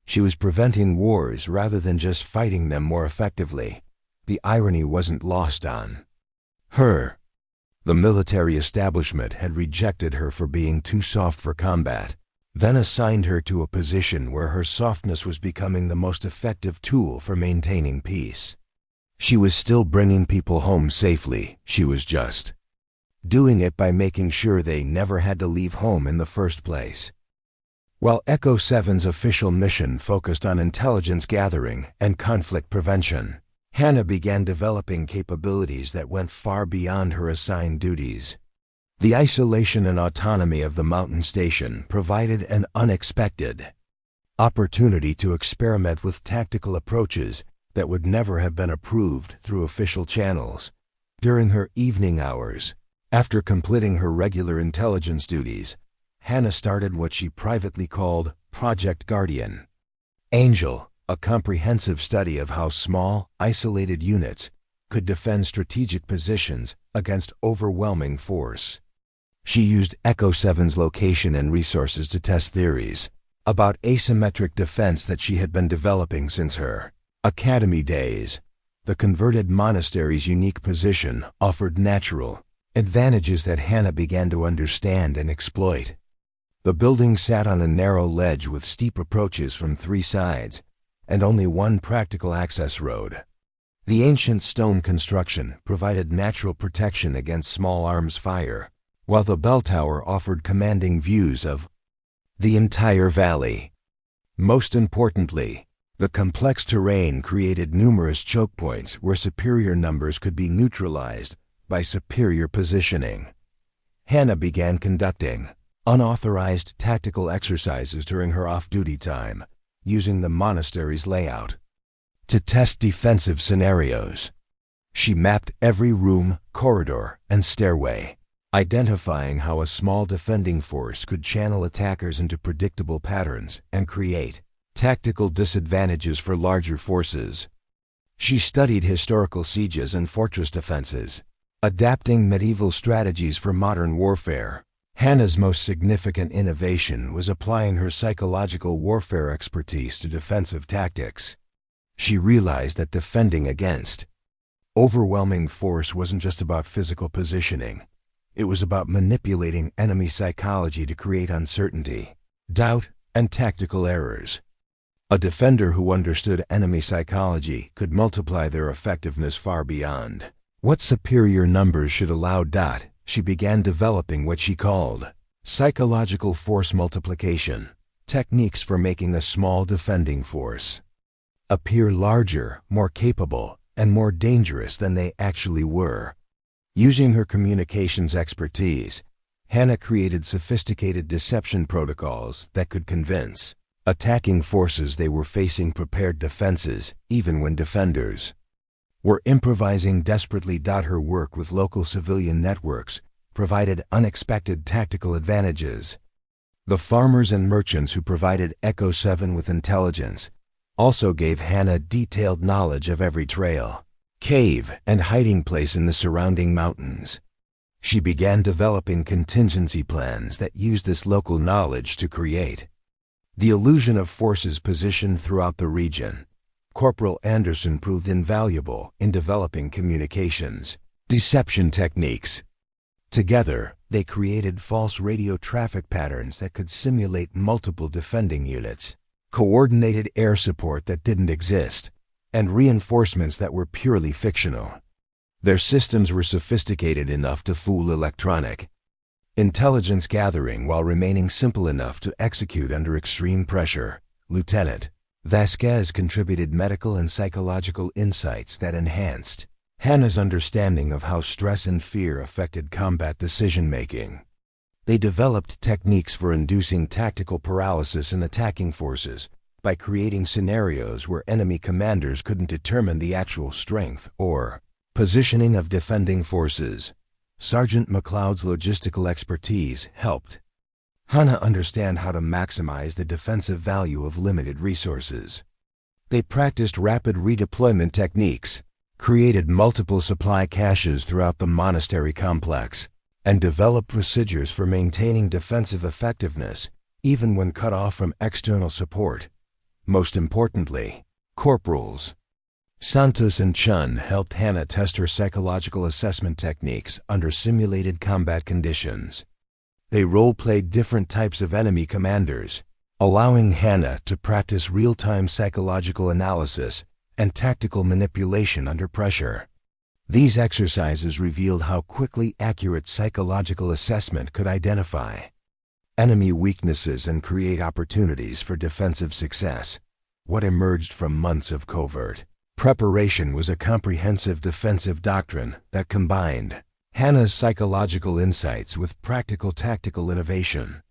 She was preventing wars rather than just fighting them more effectively. The irony wasn't lost on her. The military establishment had rejected her for being too soft for combat, then assigned her to a position where her softness was becoming the most effective tool for maintaining peace. She was still bringing people home safely. She was just doing it by making sure they never had to leave home in the first place. While Echo 7's official mission focused on intelligence gathering and conflict prevention, Hanna began developing capabilities that went far beyond her assigned duties. The isolation and autonomy of the mountain station provided an unexpected opportunity to experiment with tactical approaches that would never have been approved through official channels. During her evening hours, after completing her regular intelligence duties, Hanna started what she privately called Project Guardian Angel, a comprehensive study of how small, isolated units could defend strategic positions against overwhelming force. She used Echo 7's location and resources to test theories about asymmetric defense that she had been developing since her academy days. The converted monastery's unique position offered natural advantages that Hanna began to understand and exploit. The building sat on a narrow ledge with steep approaches from three sides and only one practical access road. The ancient stone construction provided natural protection against small arms fire, while the bell tower offered commanding views of the entire valley. Most importantly, The complex terrain created numerous choke points where superior numbers could be neutralized by superior positioning. Hanna began conducting unauthorized tactical exercises during her off-duty time, using the monastery's layout to test defensive scenarios. She mapped every room, corridor, and stairway, identifying how a small defending force could channel attackers into predictable patterns and create tactical disadvantages for larger forces. She studied historical sieges and fortress defenses, adapting medieval strategies for modern warfare. Hanna's most significant innovation was applying her psychological warfare expertise to defensive tactics. She realized that defending against overwhelming force wasn't just about physical positioning. It was about manipulating enemy psychology to create uncertainty, doubt, and tactical errors. A defender who understood enemy psychology could multiply their effectiveness far beyond what superior numbers should allow. She began developing what she called psychological force multiplication, techniques for making a small defending force appear larger, more capable, and more dangerous than they actually were. Using her communications expertise, Hanna created sophisticated deception protocols that could convince attacking forces they were facing prepared defenses, even when defenders were improvising desperately. Her work with local civilian networks provided unexpected tactical advantages. The farmers and merchants who provided Echo 7 with intelligence also gave Hanna detailed knowledge of every trail, cave, and hiding place in the surrounding mountains. She began developing contingency plans that used this local knowledge to create the illusion of forces positioned throughout the region. Corporal Anderson proved invaluable in developing communications deception techniques. Together, they created false radio traffic patterns that could simulate multiple defending units, coordinated air support that didn't exist, and reinforcements that were purely fictional. Their systems were sophisticated enough to fool electronic intelligence gathering while remaining simple enough to execute under extreme pressure. Lieutenant Vasquez contributed medical and psychological insights that enhanced Hanna's understanding of how stress and fear affected combat decision-making. They developed techniques for inducing tactical paralysis in attacking forces by creating scenarios where enemy commanders couldn't determine the actual strength or positioning of defending forces. Sergeant McLeod's logistical expertise helped Hanna understand how to maximize the defensive value of limited resources. They practiced rapid redeployment techniques, created multiple supply caches throughout the monastery complex, and developed procedures for maintaining defensive effectiveness even when cut off from external support. Most importantly, corporals Santos and Chun helped Hanna test her psychological assessment techniques under simulated combat conditions. They role-played different types of enemy commanders, allowing Hanna to practice real-time psychological analysis and tactical manipulation under pressure. These exercises revealed how quickly accurate psychological assessment could identify enemy weaknesses and create opportunities for defensive success. What emerged from months of covert preparation was a comprehensive defensive doctrine that combined Hanna's psychological insights with practical tactical innovation.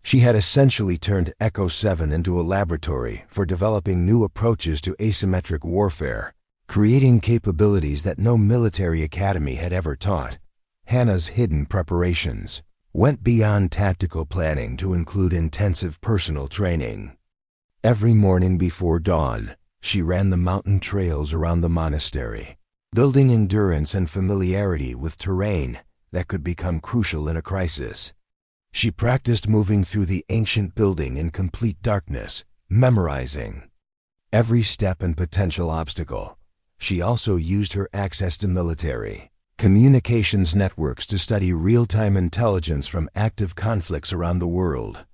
She had essentially turned Echo 7 into a laboratory for developing new approaches to asymmetric warfare, creating capabilities that no military academy had ever taught. Hanna's hidden preparations went beyond tactical planning to include intensive personal training. Every morning before dawn, she ran the mountain trails around the monastery, building endurance and familiarity with terrain that could become crucial in a crisis. She practiced moving through the ancient building in complete darkness, memorizing every step and potential obstacle. She also used her access to military communications networks to study real-time intelligence from active conflicts around the world.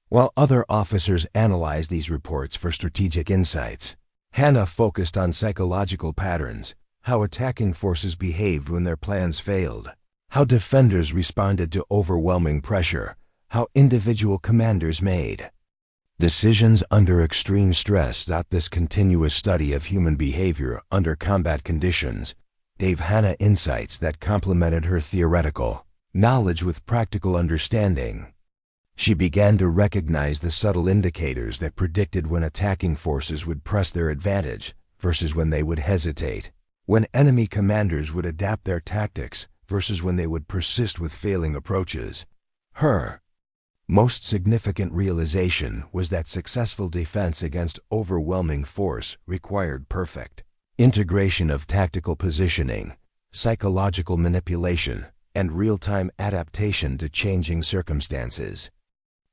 While other officers analyzed these reports for strategic insights, Hanna focused on psychological patterns, how attacking forces behaved when their plans failed, how defenders responded to overwhelming pressure, how individual commanders made Decisions under extreme stress. This continuous study of human behavior under combat conditions gave Hanna insights that complemented her theoretical knowledge with practical understanding. She began to recognize the subtle indicators that predicted when attacking forces would press their advantage versus when they would hesitate, when enemy commanders would adapt their tactics versus when they would persist with failing approaches. Her most significant realization was that successful defense against overwhelming force required perfect integration of tactical positioning, psychological manipulation, and real-time adaptation to changing circumstances.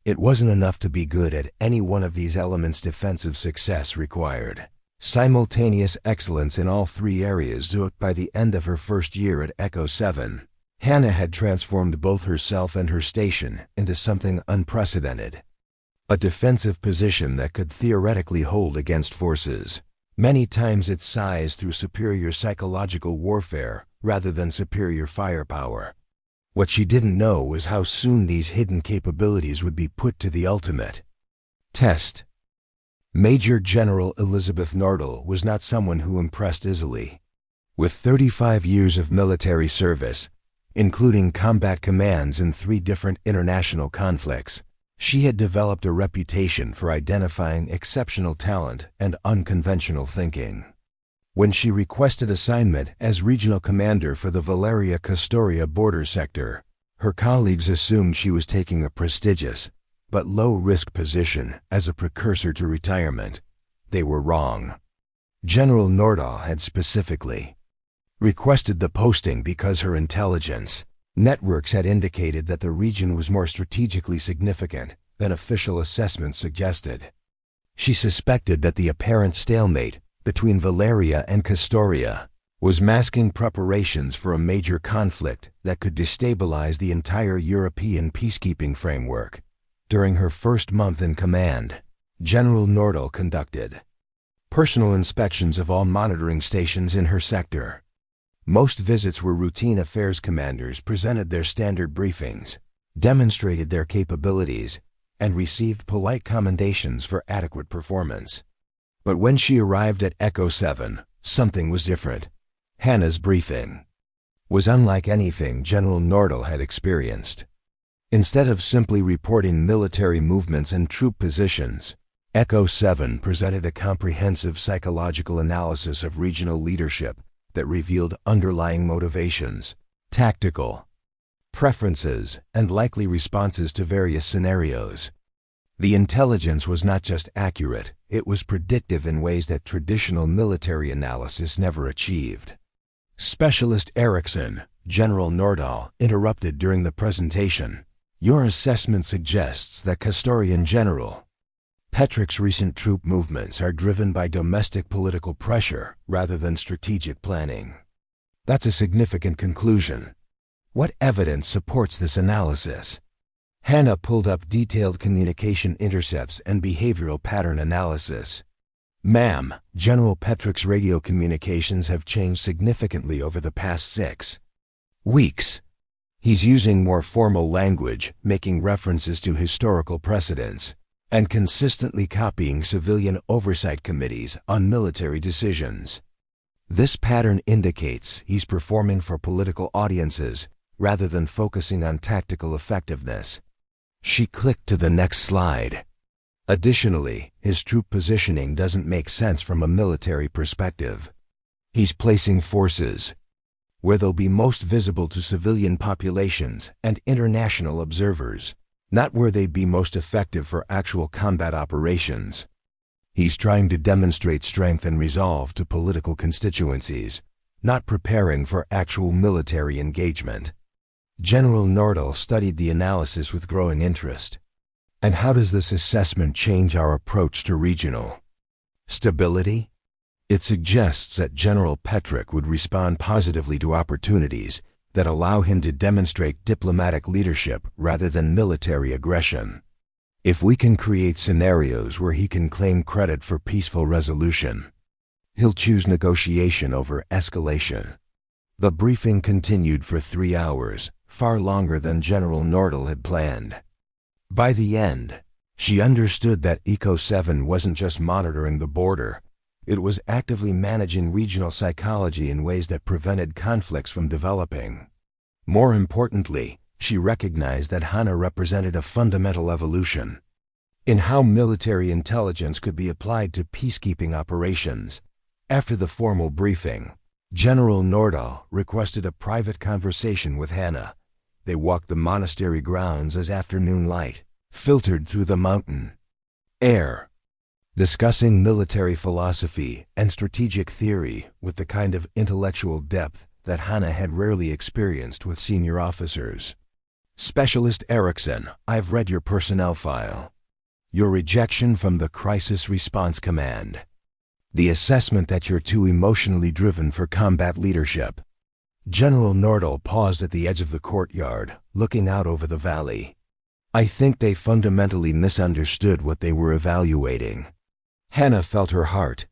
It wasn't enough to be good at any one of these elements. Defensive success required simultaneous excellence in all three areas. By the end of her first year at Echo 7, Hanna had transformed both herself and her station into something unprecedented. A defensive position that could theoretically hold against forces many times its size through superior psychological warfare rather than superior firepower. What she didn't know was how soon these hidden capabilities would be put to the ultimate test. Major General Elizabeth Nordal was not someone who impressed easily. With 35 years of military service, including combat commands in 3 different international conflicts, she had developed a reputation for identifying exceptional talent and unconventional thinking. When she requested assignment as regional commander for the Valeria-Kastoria border sector, her colleagues assumed she was taking a prestigious but low-risk position as a precursor to retirement. They were wrong. General Nordal had specifically requested the posting because her intelligence networks had indicated that the region was more strategically significant than official assessments suggested. She suspected that the apparent stalemate between Valeria and Kastoria was masking preparations for a major conflict that could destabilize the entire European peacekeeping framework. During her first month in command, General Nordal conducted personal inspections of all monitoring stations in her sector. Most visits were routine affairs. Commanders presented their standard briefings, demonstrated their capabilities, and received polite commendations for adequate performance. But when she arrived at Echo 7, something was different. Hanna's briefing was unlike anything General Nordal had experienced. Instead of simply reporting military movements and troop positions, Echo 7 presented a comprehensive psychological analysis of regional leadership that revealed underlying motivations, tactical preferences, and likely responses to various scenarios. The intelligence was not just accurate, it was predictive in ways that traditional military analysis never achieved. Specialist Eriksson, General Nordal, interrupted during the presentation. Your assessment suggests that Kastorian General Petrik's recent troop movements are driven by domestic political pressure rather than strategic planning. That's a significant conclusion. What evidence supports this analysis? Hanna pulled up detailed communication intercepts and behavioral pattern analysis. Ma'am, General Petrik's radio communications have changed significantly over the past 6 weeks. He's using more formal language, making references to historical precedents, and consistently copying civilian oversight committees on military decisions. This pattern indicates he's performing for political audiences rather than focusing on tactical effectiveness. She clicked to the next slide. Additionally, his troop positioning doesn't make sense from a military perspective. He's placing forces where they'll be most visible to civilian populations and international observers, not where they'd be most effective for actual combat operations. He's trying to demonstrate strength and resolve to political constituencies, not preparing for actual military engagement. General Nordal studied the analysis with growing interest. And how does this assessment change our approach to regional stability? It suggests that General Petrik would respond positively to opportunities that allow him to demonstrate diplomatic leadership rather than military aggression. If we can create scenarios where he can claim credit for peaceful resolution, he'll choose negotiation over escalation. The briefing continued for 3 hours, far longer than General Nordal had planned. By the end, She understood that Eco 7 wasn't just monitoring the border. It was actively managing regional psychology in ways that prevented conflicts from developing. More importantly, she recognized that Hanna represented a fundamental evolution in how military intelligence could be applied to peacekeeping operations. After the formal briefing, General Nordahl requested a private conversation with Hanna. They walked the monastery grounds as afternoon light filtered through the mountain air, discussing military philosophy and strategic theory with the kind of intellectual depth that Hanna had rarely experienced with senior officers. Specialist Eriksson, I've read your personnel file. Your rejection from the Crisis Response Command. The assessment that you're too emotionally driven for combat leadership. General Nordahl paused at the edge of the courtyard, looking out over the valley. I think they fundamentally misunderstood what they were evaluating. Hanna felt her heart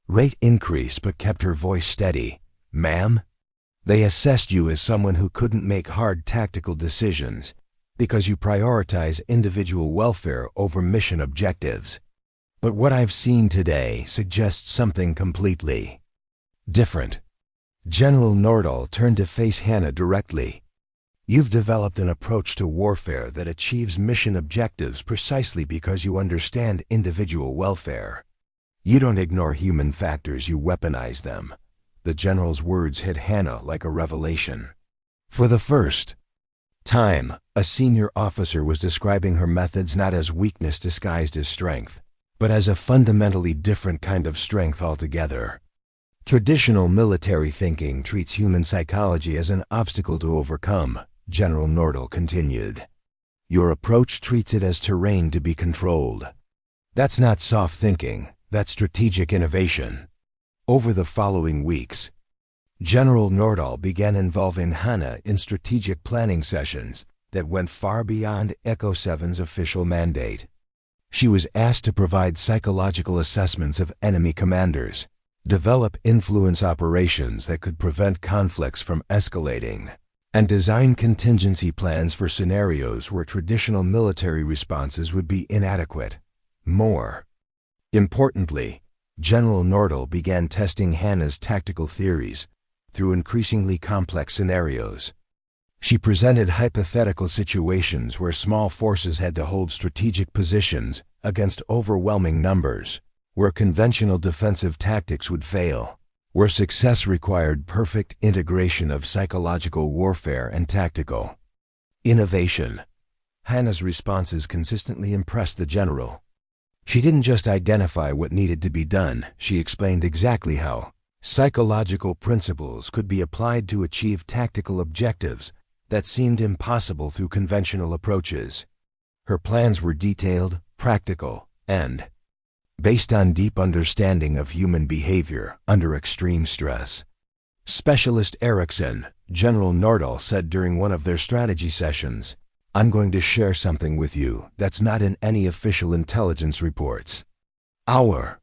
rate increase but kept her voice steady. Ma'am, they assessed you as someone who couldn't make hard tactical decisions because you prioritize individual welfare over mission objectives. But what I've seen today suggests something completely different. General Nordahl turned to face Hanna directly. You've developed an approach to warfare that achieves mission objectives precisely because you understand individual welfare. You don't ignore human factors, you weaponize them. The general's words hit Hanna like a revelation. For the first time, a senior officer was describing her methods not as weakness disguised as strength, but as a fundamentally different kind of strength altogether. Traditional military thinking treats human psychology as an obstacle to overcome, General Nordahl continued. Your approach treats it as terrain to be controlled. That's not soft thinking, that's strategic innovation. Over the following weeks, General Nordahl began involving Hanna in strategic planning sessions that went far beyond Eco 7's official mandate. She was asked to provide psychological assessments of enemy commanders, develop influence operations that could prevent conflicts from escalating, and design contingency plans for scenarios where traditional military responses would be inadequate. More importantly, General Nordahl began testing Hanna's tactical theories through increasingly complex scenarios. She presented hypothetical situations where small forces had to hold strategic positions against overwhelming numbers, where conventional defensive tactics would fail, where success required perfect integration of psychological warfare and tactical innovation. Hanna's responses consistently impressed the general. She didn't just identify what needed to be done, she explained exactly how psychological principles could be applied to achieve tactical objectives that seemed impossible through conventional approaches. Her plans were detailed, practical, and based on deep understanding of human behavior under extreme stress. Specialist Eriksson, General Nordahl said during one of their strategy sessions, I'm going to share something with you that's not in any official intelligence reports. Our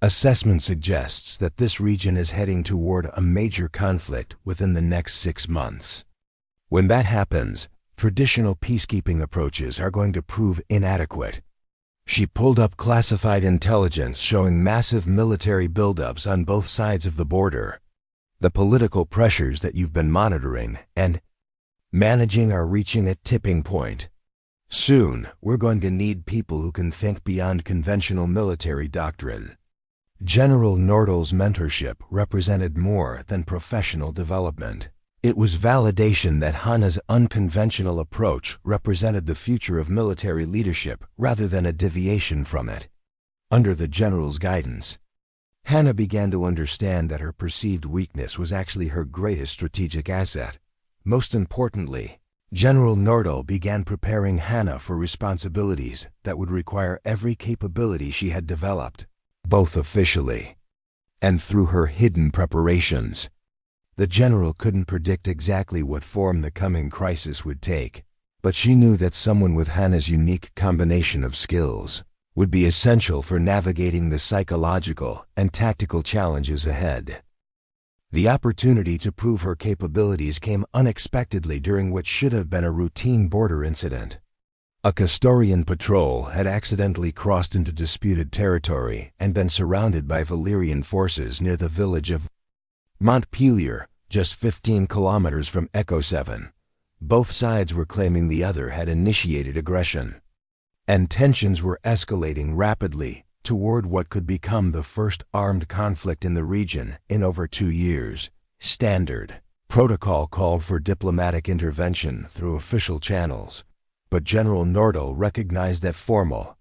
assessment suggests that this region is heading toward a major conflict within the next 6 months. When that happens, traditional peacekeeping approaches are going to prove inadequate. She pulled up classified intelligence showing massive military buildups on both sides of the border. The political pressures that you've been monitoring and managing are reaching a tipping point. Soon, we're going to need people who can think beyond conventional military doctrine. General Nordahl's mentorship represented more than professional development. It was validation that Hanna's unconventional approach represented the future of military leadership rather than a deviation from it. Under the general's guidance, Hanna began to understand that her perceived weakness was actually her greatest strategic asset. Most importantly, General Nordahl began preparing Hanna for responsibilities that would require every capability she had developed, both officially and through her hidden preparations. The general couldn't predict exactly what form the coming crisis would take, but she knew that someone with Hanna's unique combination of skills would be essential for navigating the psychological and tactical challenges ahead. The opportunity to prove her capabilities came unexpectedly during what should have been a routine border incident. A Castorian patrol had accidentally crossed into disputed territory and been surrounded by Valyrian forces near the village of Montpelier, just 15 kilometers from Echo 7. Both sides were claiming the other had initiated aggression, and tensions were escalating rapidly toward what could become the first armed conflict in the region in over 2 years. Standard protocol called for diplomatic intervention through official channels, but General Nordal recognized that formal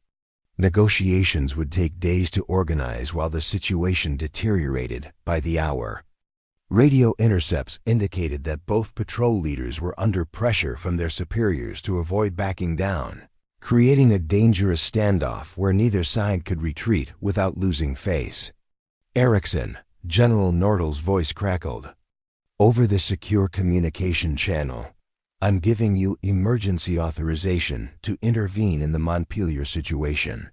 negotiations would take days to organize while the situation deteriorated by the hour. Radio intercepts indicated that both patrol leaders were under pressure from their superiors to avoid backing down, creating a dangerous standoff where neither side could retreat without losing face. Eriksson, General Nordal's voice crackled. Over the secure communication channel, I'm giving you emergency authorization to intervene in the Montpelier situation.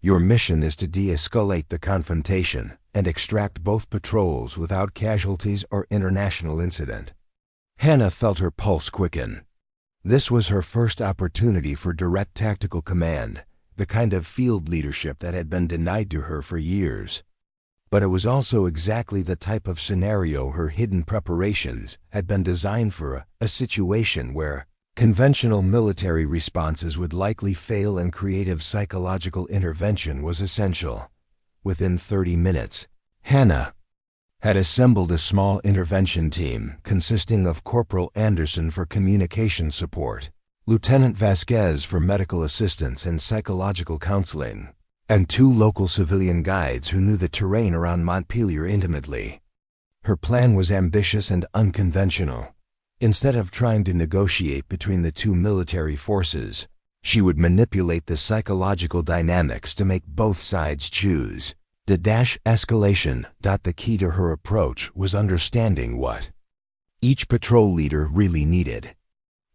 Your mission is to de-escalate the confrontation and extract both patrols without casualties or international incident. Hanna felt her pulse quicken. This was her first opportunity for direct tactical command, the kind of field leadership that had been denied to her for years. But it was also exactly the type of scenario her hidden preparations had been designed for, a situation where conventional military responses would likely fail and creative psychological intervention was essential. Within 30 minutes, Hanna had assembled a small intervention team consisting of Corporal Anderson for communication support, Lieutenant Vasquez for medical assistance and psychological counseling, and 2 local civilian guides who knew the terrain around Montpelier intimately. Her plan was ambitious and unconventional. Instead of trying to negotiate between the 2 military forces, she would manipulate the psychological dynamics to make both sides choose. Escalation. The key to her approach was understanding what each patrol leader really needed.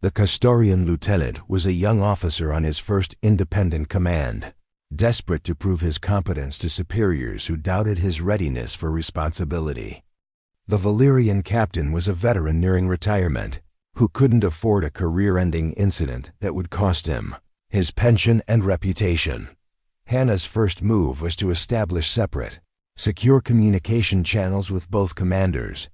The Castorian lieutenant was a young officer on his first independent command, desperate to prove his competence to superiors who doubted his readiness for responsibility. The Valyrian captain was a veteran nearing retirement, who couldn't afford a career-ending incident that would cost him his pension and reputation. Hanna's first move was to establish separate, secure communication channels with both commanders,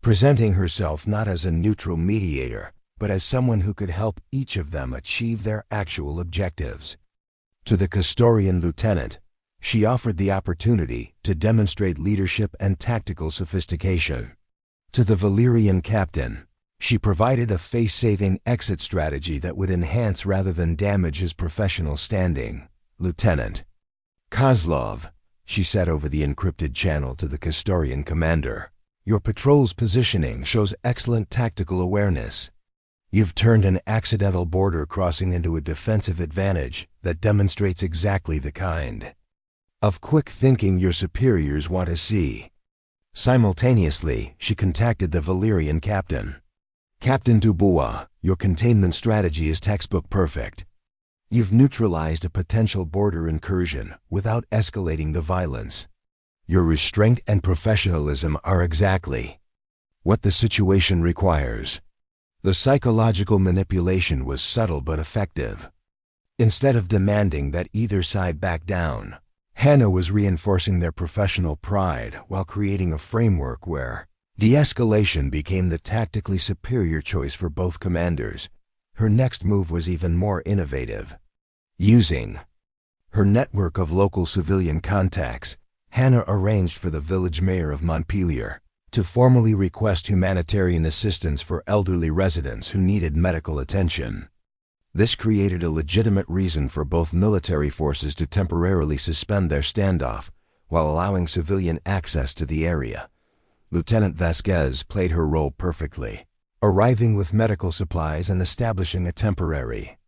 presenting herself not as a neutral mediator, but as someone who could help each of them achieve their actual objectives. To the Castorian lieutenant, she offered the opportunity to demonstrate leadership and tactical sophistication. To the Valyrian captain, she provided a face-saving exit strategy that would enhance rather than damage his professional standing. Lieutenant Kozlov, she said over the encrypted channel to the Castorian commander, your patrol's positioning shows excellent tactical awareness. You've turned an accidental border crossing into a defensive advantage that demonstrates exactly the kind of quick thinking your superiors want to see. Simultaneously, she contacted the Valyrian captain. Captain Dubois, your containment strategy is textbook perfect. You've neutralized a potential border incursion without escalating the violence. Your restraint and professionalism are exactly what the situation requires. The psychological manipulation was subtle but effective. Instead of demanding that either side back down, Hanna was reinforcing their professional pride while creating a framework where de-escalation became the tactically superior choice for both commanders. Her next move was even more innovative. Using her network of local civilian contacts, Hanna arranged for the village mayor of Montpelier to formally request humanitarian assistance for elderly residents who needed medical attention. This created a legitimate reason for both military forces to temporarily suspend their standoff while allowing civilian access to the area. Lieutenant Vasquez played her role perfectly, arriving with medical supplies and establishing a temporary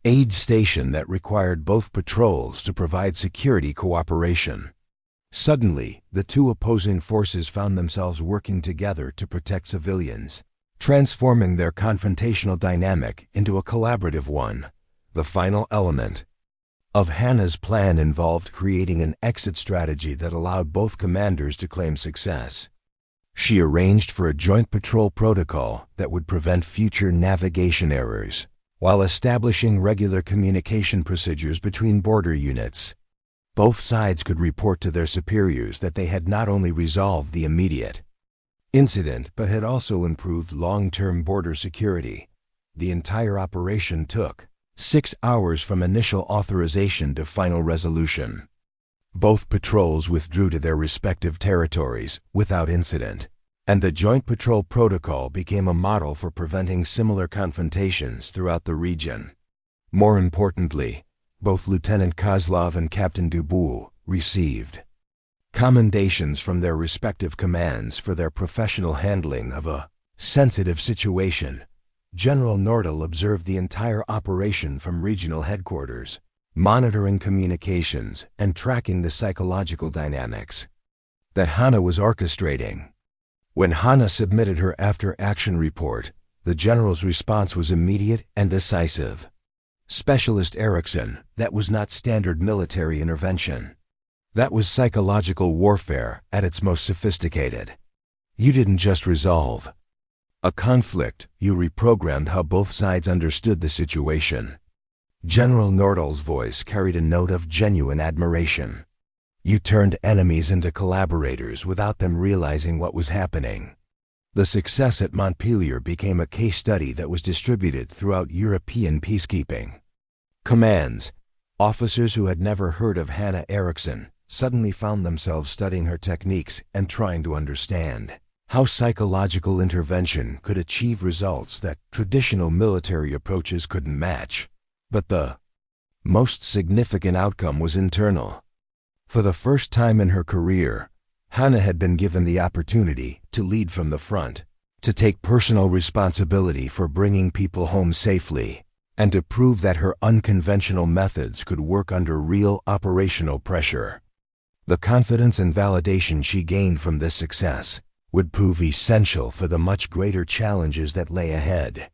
aid station that required both patrols to provide security cooperation. Suddenly, the 2 opposing forces found themselves working together to protect civilians, transforming their confrontational dynamic into a collaborative one. The final element of Hanna's plan involved creating an exit strategy that allowed both commanders to claim success. She arranged for a joint patrol protocol that would prevent future navigation errors, while establishing regular communication procedures between border units. Both sides could report to their superiors that they had not only resolved the immediate incident but had also improved long-term border security. The entire operation took 6 hours from initial authorization to final resolution. Both patrols withdrew to their respective territories without incident, and the Joint Patrol Protocol became a model for preventing similar confrontations throughout the region. More importantly, both Lieutenant Kozlov and Captain Duboul received commendations from their respective commands for their professional handling of a sensitive situation. General Nordal observed the entire operation from regional headquarters, monitoring communications and tracking the psychological dynamics that Hanna was orchestrating. When Hanna submitted her after-action report, the general's response was immediate and decisive. Specialist Eriksson, that was not standard military intervention. That was psychological warfare at its most sophisticated. You didn't just resolve a conflict, you reprogrammed how both sides understood the situation. General Nordal's voice carried a note of genuine admiration. You turned enemies into collaborators without them realizing what was happening. The success at Montpelier became a case study that was distributed throughout European peacekeeping. Commands. Officers who had never heard of Hanna Eriksson suddenly found themselves studying her techniques and trying to understand how psychological intervention could achieve results that traditional military approaches couldn't match. But the most significant outcome was internal. For the first time in her career, Hanna had been given the opportunity to lead from the front, to take personal responsibility for bringing people home safely, and to prove that her unconventional methods could work under real operational pressure. The confidence and validation she gained from this success would prove essential for the much greater challenges that lay ahead.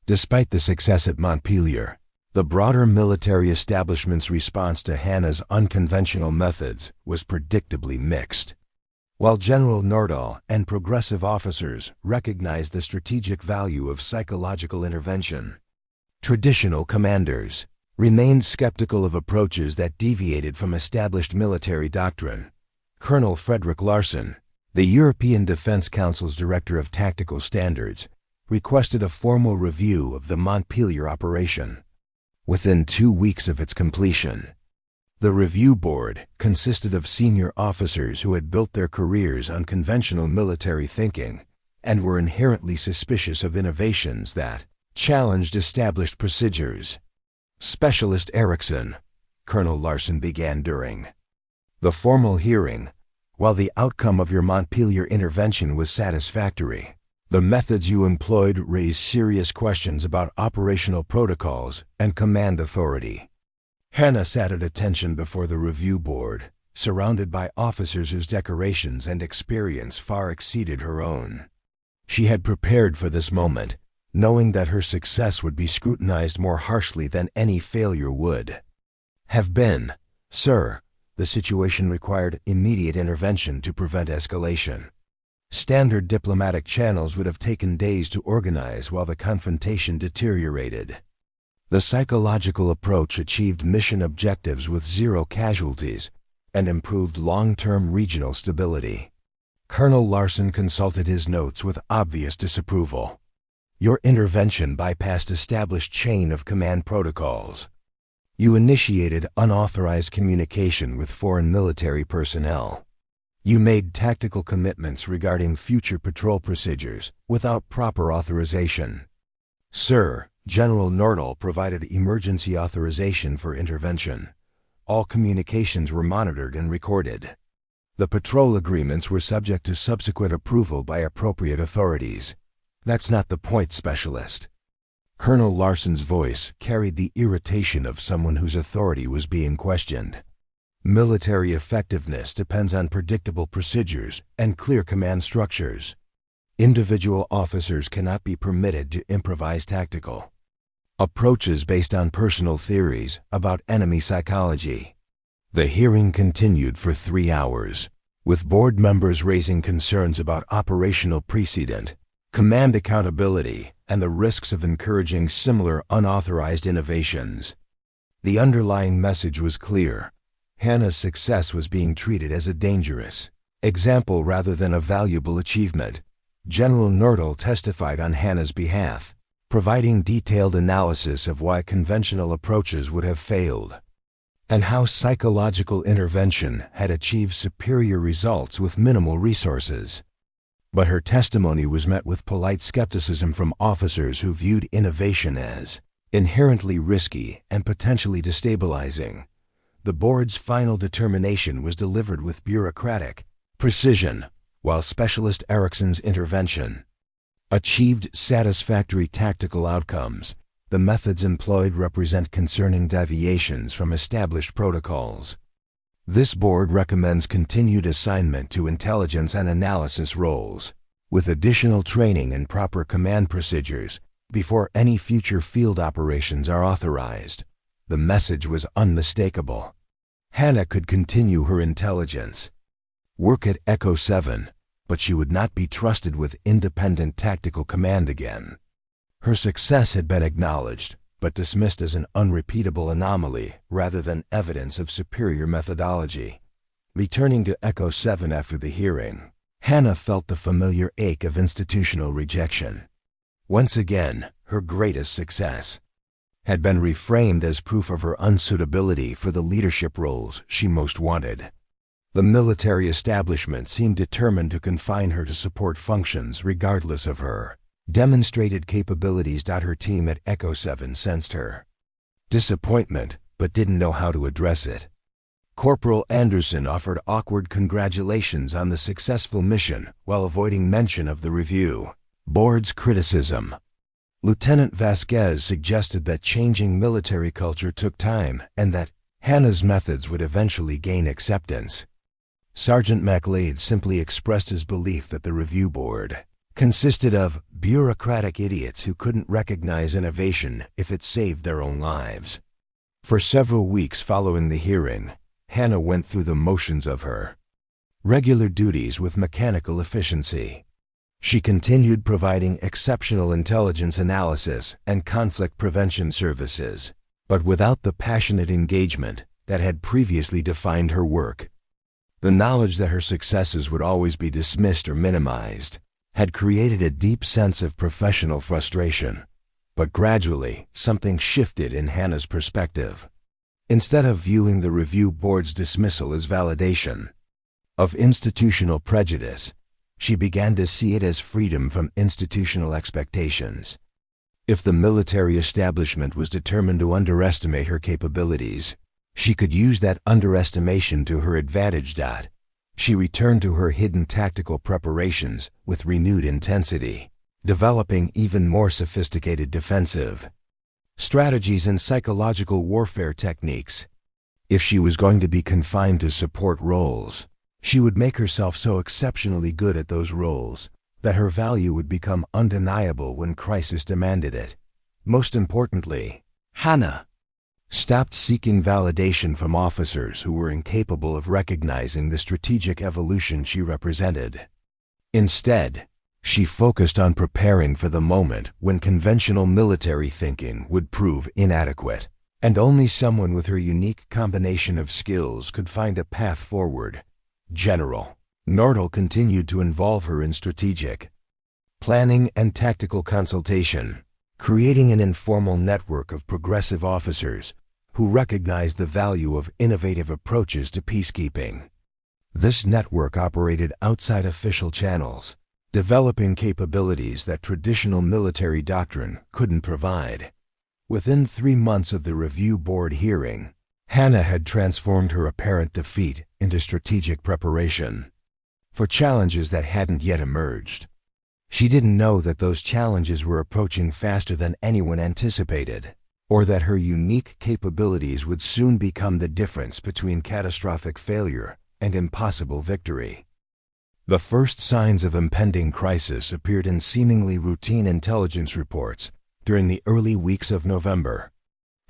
Despite the success at Montpelier, the broader military establishment's response to Hanna's unconventional methods was predictably mixed. While General Nordal and progressive officers recognized the strategic value of psychological intervention, traditional commanders remained skeptical of approaches that deviated from established military doctrine. Colonel Frederick Larsson, the European Defense Council's Director of Tactical Standards, requested a formal review of the Montpelier operation. Within 2 weeks of its completion, the review board consisted of senior officers who had built their careers on conventional military thinking and were inherently suspicious of innovations that challenged established procedures. Specialist Eriksson, Colonel Larsson began during the formal hearing, while the outcome of your Montpelier intervention was satisfactory, the methods you employed raised serious questions about operational protocols and command authority. Hanna sat at attention before the review board, surrounded by officers whose decorations and experience far exceeded her own. She had prepared for this moment, knowing that her success would be scrutinized more harshly than any failure would have been. Sir, the situation required immediate intervention to prevent escalation. Standard diplomatic channels would have taken days to organize while the confrontation deteriorated. The psychological approach achieved mission objectives with 0 casualties and improved long-term regional stability. Colonel Larsson consulted his notes with obvious disapproval. Your intervention bypassed established chain of command protocols. You initiated unauthorized communication with foreign military personnel. You made tactical commitments regarding future patrol procedures without proper authorization. Sir, General Nordal provided emergency authorization for intervention. All communications were monitored and recorded. The patrol agreements were subject to subsequent approval by appropriate authorities. That's not the point, Specialist. Colonel Larsson's voice carried the irritation of someone whose authority was being questioned. Military effectiveness depends on predictable procedures and clear command structures. Individual officers cannot be permitted to improvise tactical approaches based on personal theories about enemy psychology. The hearing continued for 3 hours, with board members raising concerns about operational precedent, command accountability, and the risks of encouraging similar unauthorized innovations. The underlying message was clear. Hanna's success was being treated as a dangerous example rather than a valuable achievement. General Nordal testified on Hanna's behalf, providing detailed analysis of why conventional approaches would have failed, and how psychological intervention had achieved superior results with minimal resources. But her testimony was met with polite skepticism from officers who viewed innovation as inherently risky and potentially destabilizing. The board's final determination was delivered with bureaucratic precision, while Specialist Eriksson's intervention achieved satisfactory tactical outcomes. The methods employed represent concerning deviations from established protocols. This board recommends continued assignment to intelligence and analysis roles, with additional training and proper command procedures before any future field operations are authorized. The message was unmistakable. Hanna could continue her intelligence work at Echo 7, but she would not be trusted with independent tactical command again. Her success had been acknowledged, but dismissed as an unrepeatable anomaly rather than evidence of superior methodology. Returning to Echo 7 after the hearing, Hanna felt the familiar ache of institutional rejection. Once again, her greatest success had been reframed as proof of her unsuitability for the leadership roles she most wanted. The military establishment seemed determined to confine her to support functions regardless of her demonstrated capabilities. Her team at Echo 7 sensed her disappointment, but didn't know how to address it. Corporal Anderson offered awkward congratulations on the successful mission while avoiding mention of the review board's criticism. Lieutenant Vasquez suggested that changing military culture took time and that Hanna's methods would eventually gain acceptance. Sergeant MacLeod simply expressed his belief that the review board consisted of bureaucratic idiots who couldn't recognize innovation if it saved their own lives. For several weeks following the hearing, Hanna went through the motions of her regular duties with mechanical efficiency. She continued providing exceptional intelligence analysis and conflict prevention services, but without the passionate engagement that had previously defined her work. The knowledge that her successes would always be dismissed or minimized had created a deep sense of professional frustration. But gradually, something shifted in Hanna's perspective. Instead of viewing the review board's dismissal as validation of institutional prejudice, she began to see it as freedom from institutional expectations. If the military establishment was determined to underestimate her capabilities, she could use that underestimation to her advantage. She returned to her hidden tactical preparations with renewed intensity, developing even more sophisticated defensive strategies and psychological warfare techniques. If she was going to be confined to support roles, she would make herself so exceptionally good at those roles that her value would become undeniable when crisis demanded it. Most importantly, Hanna stopped seeking validation from officers who were incapable of recognizing the strategic evolution she represented. Instead, she focused on preparing for the moment when conventional military thinking would prove inadequate, and only someone with her unique combination of skills could find a path forward. General Nordal continued to involve her in strategic planning and tactical consultation, creating an informal network of progressive officers who recognized the value of innovative approaches to peacekeeping. This network operated outside official channels, developing capabilities that traditional military doctrine couldn't provide. Within 3 months of the review board hearing, Hanna had transformed her apparent defeat into strategic preparation for challenges that hadn't yet emerged. She didn't know that those challenges were approaching faster than anyone anticipated, or that her unique capabilities would soon become the difference between catastrophic failure and impossible victory. The first signs of impending crisis appeared in seemingly routine intelligence reports during the early weeks of November.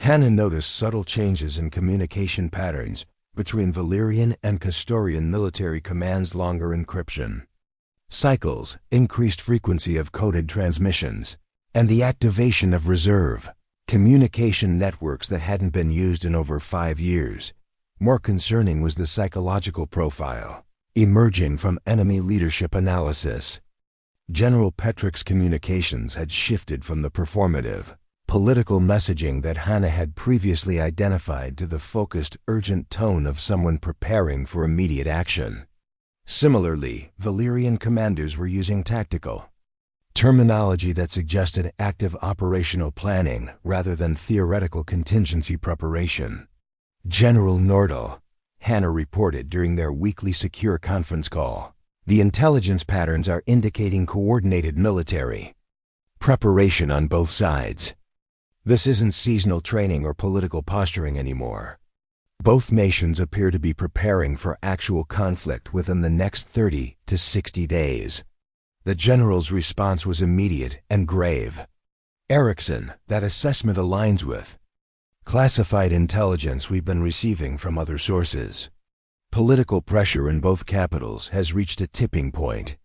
Hanna noticed subtle changes in communication patterns between Valyrian and Castorian military commands. Longer encryption cycles, increased frequency of coded transmissions, and the activation of reserve communication networks that hadn't been used in over 5 years. More concerning was the psychological profile emerging from enemy leadership analysis. General Petrick's communications had shifted from the performative, political messaging that Hanna had previously identified to the focused, urgent tone of someone preparing for immediate action. Similarly, Valyrian commanders were using tactical terminology that suggested active operational planning rather than theoretical contingency preparation. General Nordal, Hanna reported during their weekly secure conference call, the intelligence patterns are indicating coordinated military preparation on both sides. This isn't seasonal training or political posturing anymore. Both nations appear to be preparing for actual conflict within the next 30 to 60 days. The general's response was immediate and grave. Eriksson, that assessment aligns with classified intelligence we've been receiving from other sources. Political pressure in both capitals has reached a tipping point.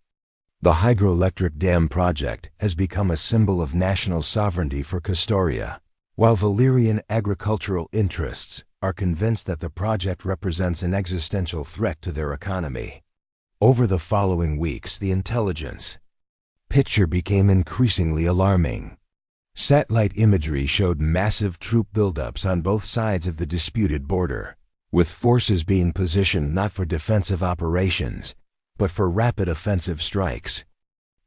The hydroelectric dam project has become a symbol of national sovereignty for Kastoria, while Valyrian agricultural interests are convinced that the project represents an existential threat to their economy. Over the following weeks, the intelligence picture became increasingly alarming. Satellite imagery showed massive troop buildups on both sides of the disputed border, with forces being positioned not for defensive operations, but for rapid offensive strikes.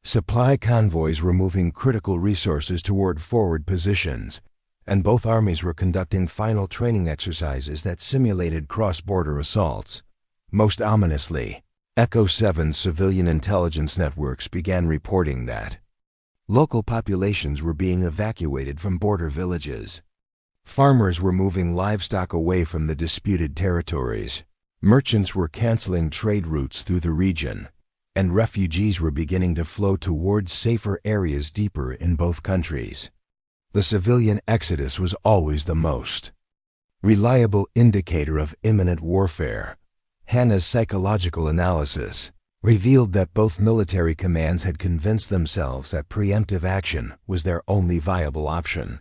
Supply convoys were moving critical resources toward forward positions, and both armies were conducting final training exercises that simulated cross-border assaults. Most ominously, Echo 7's civilian intelligence networks began reporting that local populations were being evacuated from border villages. Farmers were moving livestock away from the disputed territories. Merchants were canceling trade routes through the region, and refugees were beginning to flow towards safer areas deeper in both countries. The civilian exodus was always the most reliable indicator of imminent warfare. Hanna's psychological analysis revealed that both military commands had convinced themselves that preemptive action was their only viable option.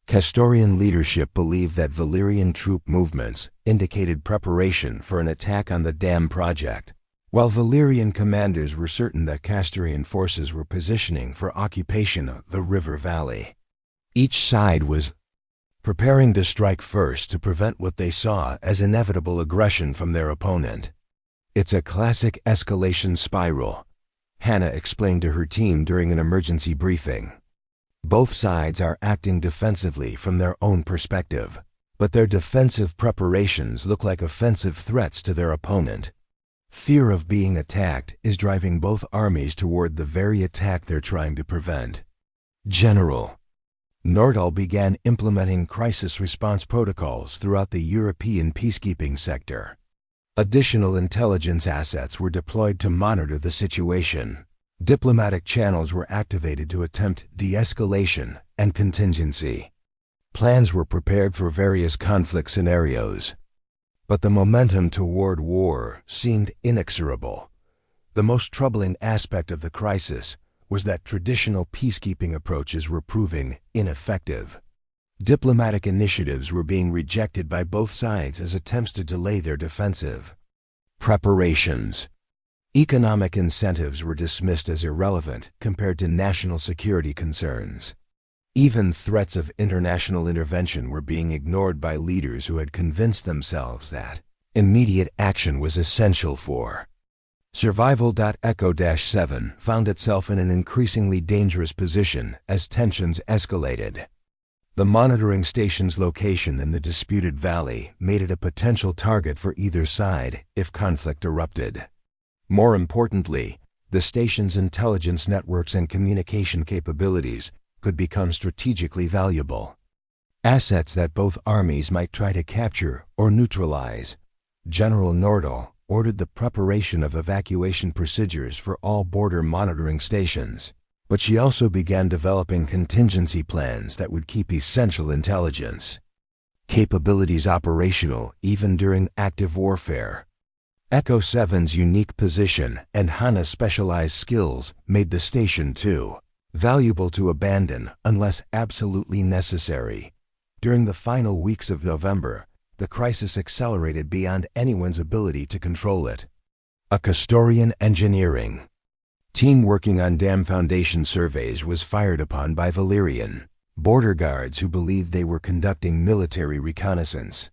Kastorian leadership believed that Valyrian troop movements indicated preparation for an attack on the dam project, while Valyrian commanders were certain that Kastorian forces were positioning for occupation of the river valley. Each side was preparing to strike first to prevent what they saw as inevitable aggression from their opponent. It's a classic escalation spiral, Hanna explained to her team during an emergency briefing. Both sides are acting defensively from their own perspective, but their defensive preparations look like offensive threats to their opponent. Fear of being attacked is driving both armies toward the very attack they're trying to prevent. General Nordal began implementing crisis response protocols throughout the European peacekeeping sector. Additional intelligence assets were deployed to monitor the situation. Diplomatic channels were activated to attempt de-escalation and contingency. Plans were prepared for various conflict scenarios. But the momentum toward war seemed inexorable. The most troubling aspect of the crisis was that traditional peacekeeping approaches were proving ineffective. Diplomatic initiatives were being rejected by both sides as attempts to delay their defensive preparations. Economic incentives were dismissed as irrelevant compared to national security concerns. Even threats of international intervention were being ignored by leaders who had convinced themselves that immediate action was essential for survival. Echo 7 found itself in an increasingly dangerous position as tensions escalated. The monitoring station's location in the disputed valley made it a potential target for either side if conflict erupted. More importantly, the station's intelligence networks and communication capabilities could become strategically valuable. Assets that both armies might try to capture or neutralize. General Nordal ordered the preparation of evacuation procedures for all border monitoring stations, but she also began developing contingency plans that would keep essential intelligence capabilities operational even during active warfare. Echo 7's unique position and Hanna's specialized skills made the station too valuable to abandon unless absolutely necessary. During the final weeks of November, the crisis accelerated beyond anyone's ability to control it. A Castorian engineering team working on dam foundation surveys was fired upon by Valyrian border guards who believed they were conducting military reconnaissance.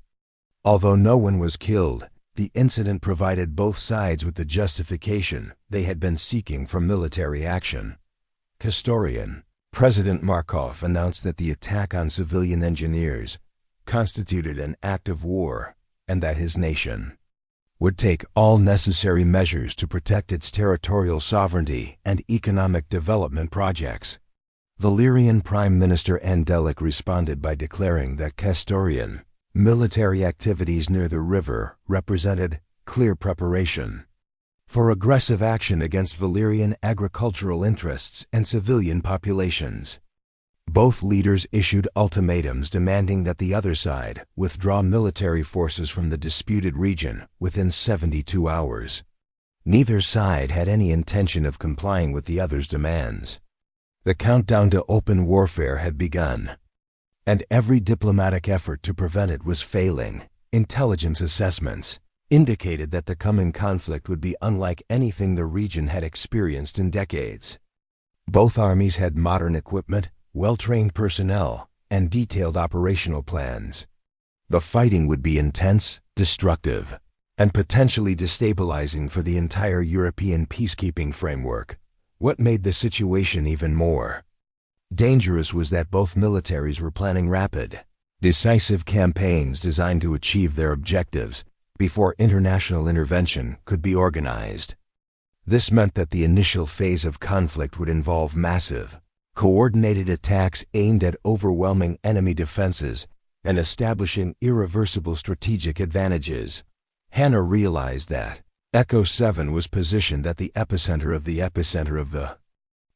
Although no one was killed, the incident provided both sides with the justification they had been seeking for military action. Castorian President Markov announced that the attack on civilian engineers constituted an act of war and that his nation would take all necessary measures to protect its territorial sovereignty and economic development projects. Valyrian Prime Minister Andelic responded by declaring that Castorian military activities near the river represented clear preparation for aggressive action against Valyrian agricultural interests and civilian populations. Both leaders issued ultimatums demanding that the other side withdraw military forces from the disputed region within 72 hours. Neither side had any intention of complying with the other's demands. The countdown to open warfare had begun, and every diplomatic effort to prevent it was failing. Intelligence assessments indicated that the coming conflict would be unlike anything the region had experienced in decades. Both armies had modern equipment, well-trained personnel, and detailed operational plans. The fighting would be intense, destructive, and potentially destabilizing for the entire European peacekeeping framework. What made the situation even more dangerous was that both militaries were planning rapid, decisive campaigns designed to achieve their objectives before international intervention could be organized. This meant that the initial phase of conflict would involve massive, coordinated attacks aimed at overwhelming enemy defenses and establishing irreversible strategic advantages. Hanna realized that Echo 7 was positioned at the epicenter of the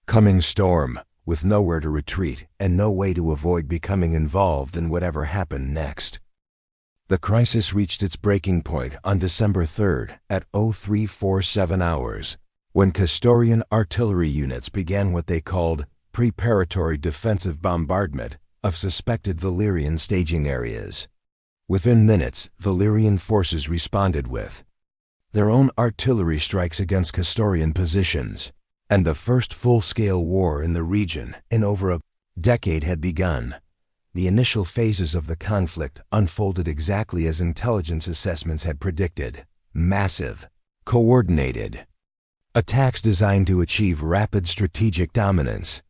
coming storm, with nowhere to retreat and no way to avoid becoming involved in whatever happened next. The crisis reached its breaking point on December 3rd at 0347 hours, when Castorian artillery units began what they called preparatory defensive bombardment of suspected Valyrian staging areas. Within minutes, Valyrian forces responded with their own artillery strikes against Castorian positions, and the first full-scale war in the region in over a decade had begun. The initial phases of the conflict unfolded exactly as intelligence assessments had predicted: massive, coordinated attacks designed to achieve rapid strategic dominance.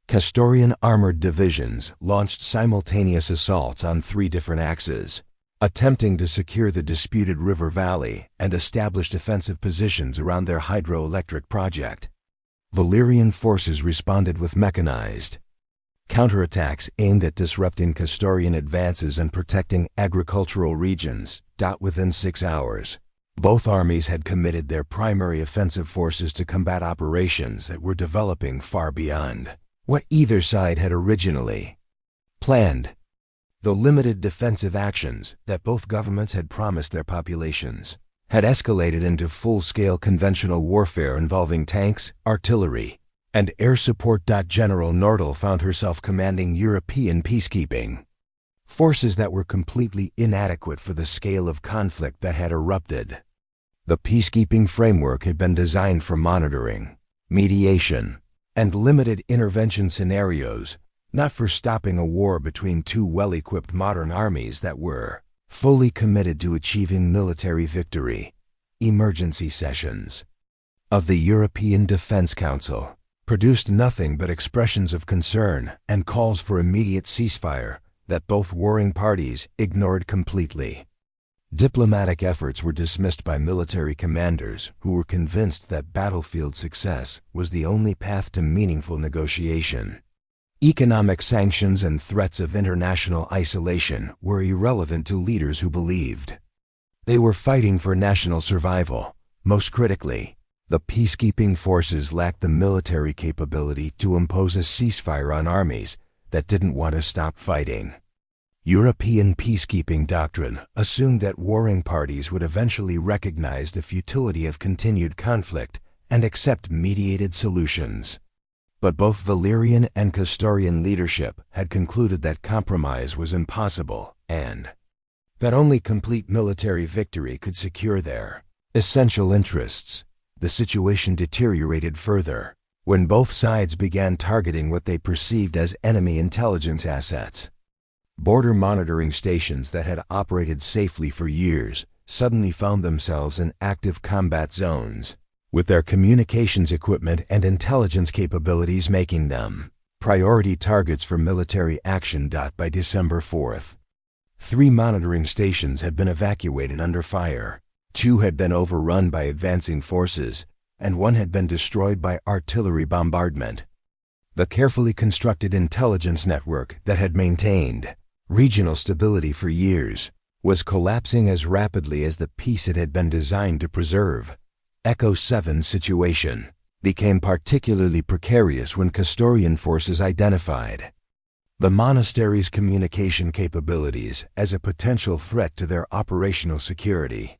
Castorian armored divisions launched simultaneous assaults on 3 different axes, attempting to secure the disputed river valley and establish defensive positions around their hydroelectric project. Valyrian forces responded with mechanized counterattacks aimed at disrupting Castorian advances and protecting agricultural regions. Within 6 hours, both armies had committed their primary offensive forces to combat operations that were developing far beyond what either side had originally planned. The limited defensive actions that both governments had promised their populations had escalated into full-scale conventional warfare involving tanks, artillery, and air support. General Nordal found herself commanding European peacekeeping forces that were completely inadequate for the scale of conflict that had erupted. The peacekeeping framework had been designed for monitoring, mediation, and limited intervention scenarios, not for stopping a war between 2 well-equipped modern armies that were fully committed to achieving military victory. Emergency sessions of the European Defense Council produced nothing but expressions of concern and calls for immediate ceasefire that both warring parties ignored completely. Diplomatic efforts were dismissed by military commanders who were convinced that battlefield success was the only path to meaningful negotiation. Economic sanctions and threats of international isolation were irrelevant to leaders who believed they were fighting for national survival. Most critically, the peacekeeping forces lacked the military capability to impose a ceasefire on armies that didn't want to stop fighting. European peacekeeping doctrine assumed that warring parties would eventually recognize the futility of continued conflict and accept mediated solutions. But both Valyrian and Castorian leadership had concluded that compromise was impossible and that only complete military victory could secure their essential interests. The situation deteriorated further when both sides began targeting what they perceived as enemy intelligence assets. Border monitoring stations that had operated safely for years suddenly found themselves in active combat zones, with their communications equipment and intelligence capabilities making them priority targets for military action. By December 4th, 3 monitoring stations had been evacuated under fire, 2 had been overrun by advancing forces, and 1 had been destroyed by artillery bombardment. The carefully constructed intelligence network that had maintained regional stability for years was collapsing as rapidly as the peace it had been designed to preserve. Echo 7's situation became particularly precarious when Castorian forces identified the monastery's communication capabilities as a potential threat to their operational security.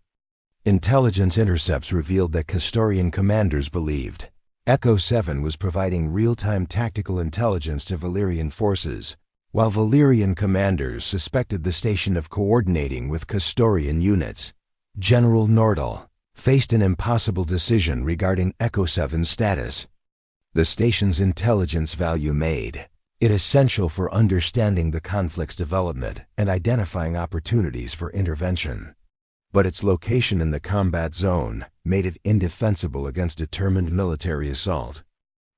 Intelligence intercepts revealed that Castorian commanders believed Echo 7 was providing real-time tactical intelligence to Valyrian forces, while Valyrian commanders suspected the station of coordinating with Castorian units. General Nordal faced an impossible decision regarding Echo 7's status. The station's intelligence value made it essential for understanding the conflict's development and identifying opportunities for intervention. But its location in the combat zone made it indefensible against determined military assault.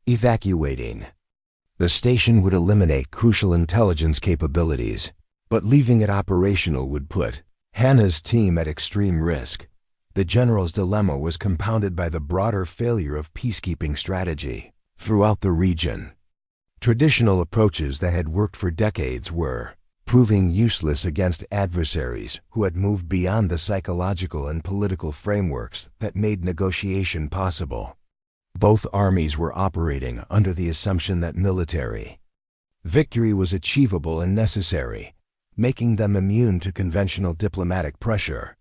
Evacuating the station would eliminate crucial intelligence capabilities, but leaving it operational would put Hanna's team at extreme risk. The general's dilemma was compounded by the broader failure of peacekeeping strategy throughout the region. Traditional approaches that had worked for decades were proving useless against adversaries who had moved beyond the psychological and political frameworks that made negotiation possible. Both armies were operating under the assumption that military victory was achievable and necessary, making them immune to conventional diplomatic pressure.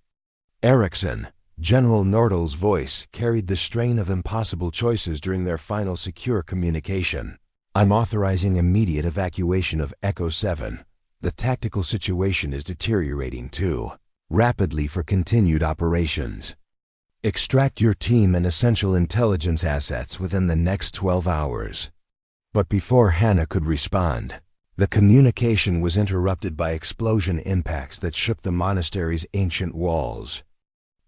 Eriksson, General Nordal's voice, carried the strain of impossible choices during their final secure communication. "I'm authorizing immediate evacuation of Echo 7. The tactical situation is deteriorating too rapidly for continued operations. Extract your team and essential intelligence assets within the next 12 hours. But before Hanna could respond, the communication was interrupted by explosion impacts that shook the monastery's ancient walls.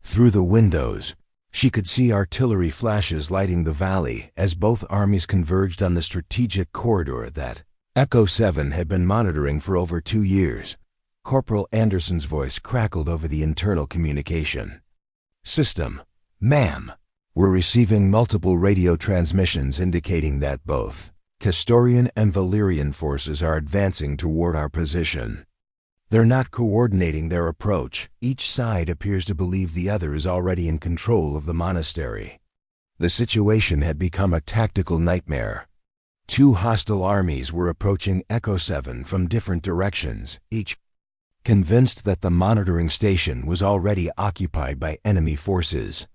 Through the windows, she could see artillery flashes lighting the valley as both armies converged on the strategic corridor that Echo 7 had been monitoring for over 2 years. Corporal Anderson's voice crackled over the internal communication. "System, ma'am. We're receiving multiple radio transmissions indicating that both Castorian and Valyrian forces are advancing toward our position. They're not coordinating their approach. Each side appears to believe the other is already in control of the monastery." The situation had become a tactical nightmare. 2 hostile armies were approaching Echo 7 from different directions, each convinced that the monitoring station was already occupied by enemy forces.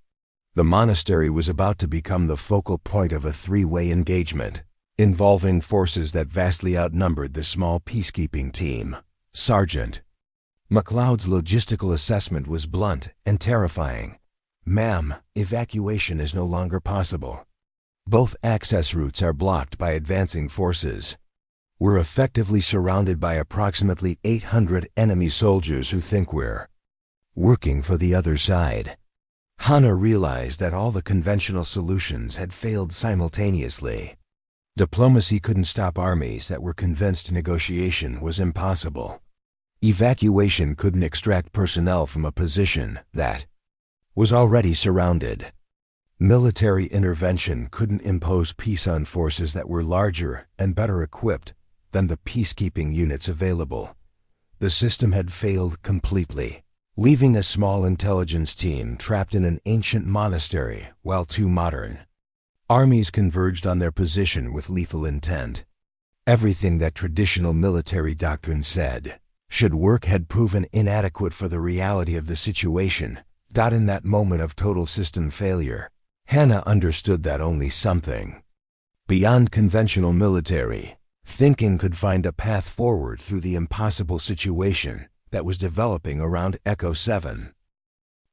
The monastery was about to become the focal point of a 3-way engagement, involving forces that vastly outnumbered the small peacekeeping team. Sergeant McLeod's logistical assessment was blunt and terrifying. "Ma'am, evacuation is no longer possible. Both access routes are blocked by advancing forces. We're effectively surrounded by approximately 800 enemy soldiers who think we're working for the other side." Hanna realized that all the conventional solutions had failed simultaneously. Diplomacy couldn't stop armies that were convinced negotiation was impossible. Evacuation couldn't extract personnel from a position that was already surrounded. Military intervention couldn't impose peace on forces that were larger and better equipped than the peacekeeping units available. The system had failed completely, leaving a small intelligence team trapped in an ancient monastery while 2 modern armies converged on their position with lethal intent. Everything that traditional military doctrine said Should work had proven inadequate for the reality of the situation, in that moment of total system failure, Hanna understood that only something beyond conventional military thinking could find a path forward through the impossible situation that was developing around Echo 7.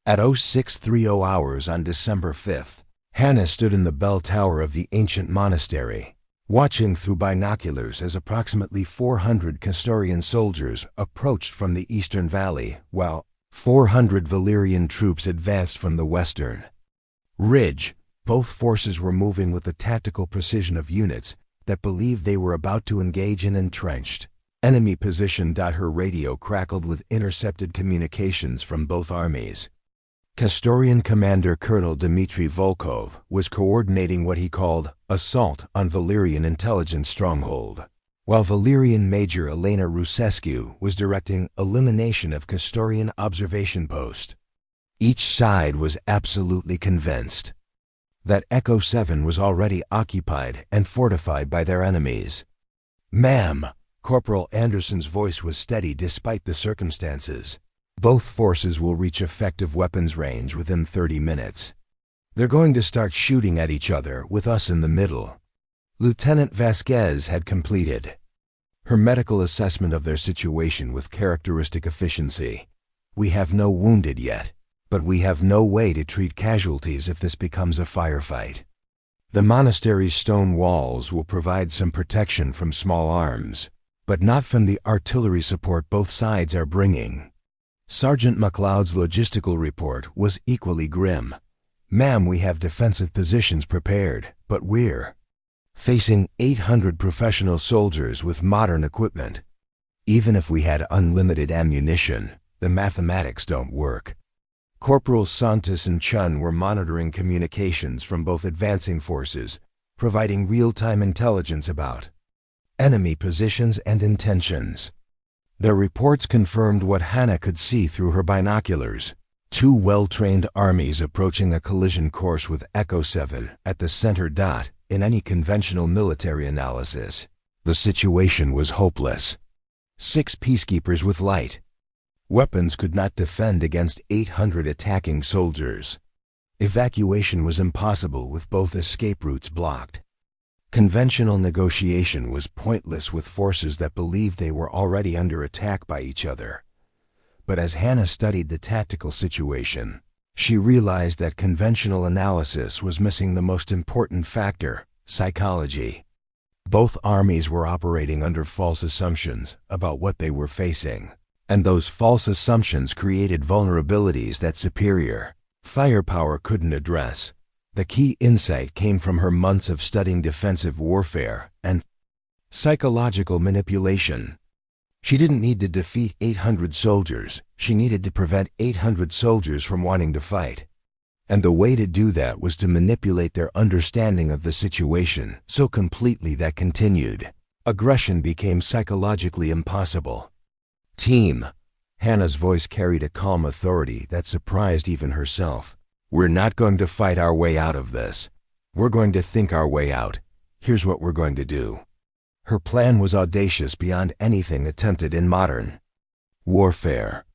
At 0630 hours on December 5th, Hanna stood in the bell tower of the ancient monastery, watching through binoculars as approximately 400 Castorian soldiers approached from the eastern valley, while 400 Valyrian troops advanced from the western ridge. Both forces were moving with the tactical precision of units that believed they were about to engage an entrenched enemy position. Her radio crackled with intercepted communications from both armies. Castorian commander Colonel Dmitry Volkov was coordinating what he called assault on Valyrian intelligence stronghold, while Valyrian Major Elena Rusescu was directing elimination of Castorian observation post. Each side was absolutely convinced that Echo 7 was already occupied and fortified by their enemies. "Ma'am," Corporal Anderson's voice was steady despite the circumstances. "Both forces will reach effective weapons range within 30 minutes. They're going to start shooting at each other with us in the middle." Lieutenant Vasquez had completed her medical assessment of their situation with characteristic efficiency. "We have no wounded yet, but we have no way to treat casualties if this becomes a firefight. The monastery's stone walls will provide some protection from small arms, but not from the artillery support both sides are bringing." Sergeant MacLeod's logistical report was equally grim. "Ma'am, we have defensive positions prepared, but we're facing 800 professional soldiers with modern equipment. Even if we had unlimited ammunition, the mathematics don't work." Corporals Santos and Chun were monitoring communications from both advancing forces, providing real-time intelligence about enemy positions and intentions. Their reports confirmed what Hanna could see through her binoculars: two well-trained armies approaching a collision course with Echo 7 at the center. In any conventional military analysis, the situation was hopeless. 6 peacekeepers with light weapons could not defend against 800 attacking soldiers. Evacuation was impossible with both escape routes blocked. Conventional negotiation was pointless with forces that believed they were already under attack by each other. But as Hanna studied the tactical situation, she realized that conventional analysis was missing the most important factor: psychology. Both armies were operating under false assumptions about what they were facing, and those false assumptions created vulnerabilities that superior firepower couldn't address. The key insight came from her months of studying defensive warfare and psychological manipulation. She didn't need to defeat 800 soldiers, she needed to prevent 800 soldiers from wanting to fight. And the way to do that was to manipulate their understanding of the situation so completely that continued aggression became psychologically impossible. "Team," Hanna's voice carried a calm authority that surprised even herself. "We're not going to fight our way out of this. We're going to think our way out. Here's what we're going to do." Her plan was audacious beyond anything attempted in modern warfare.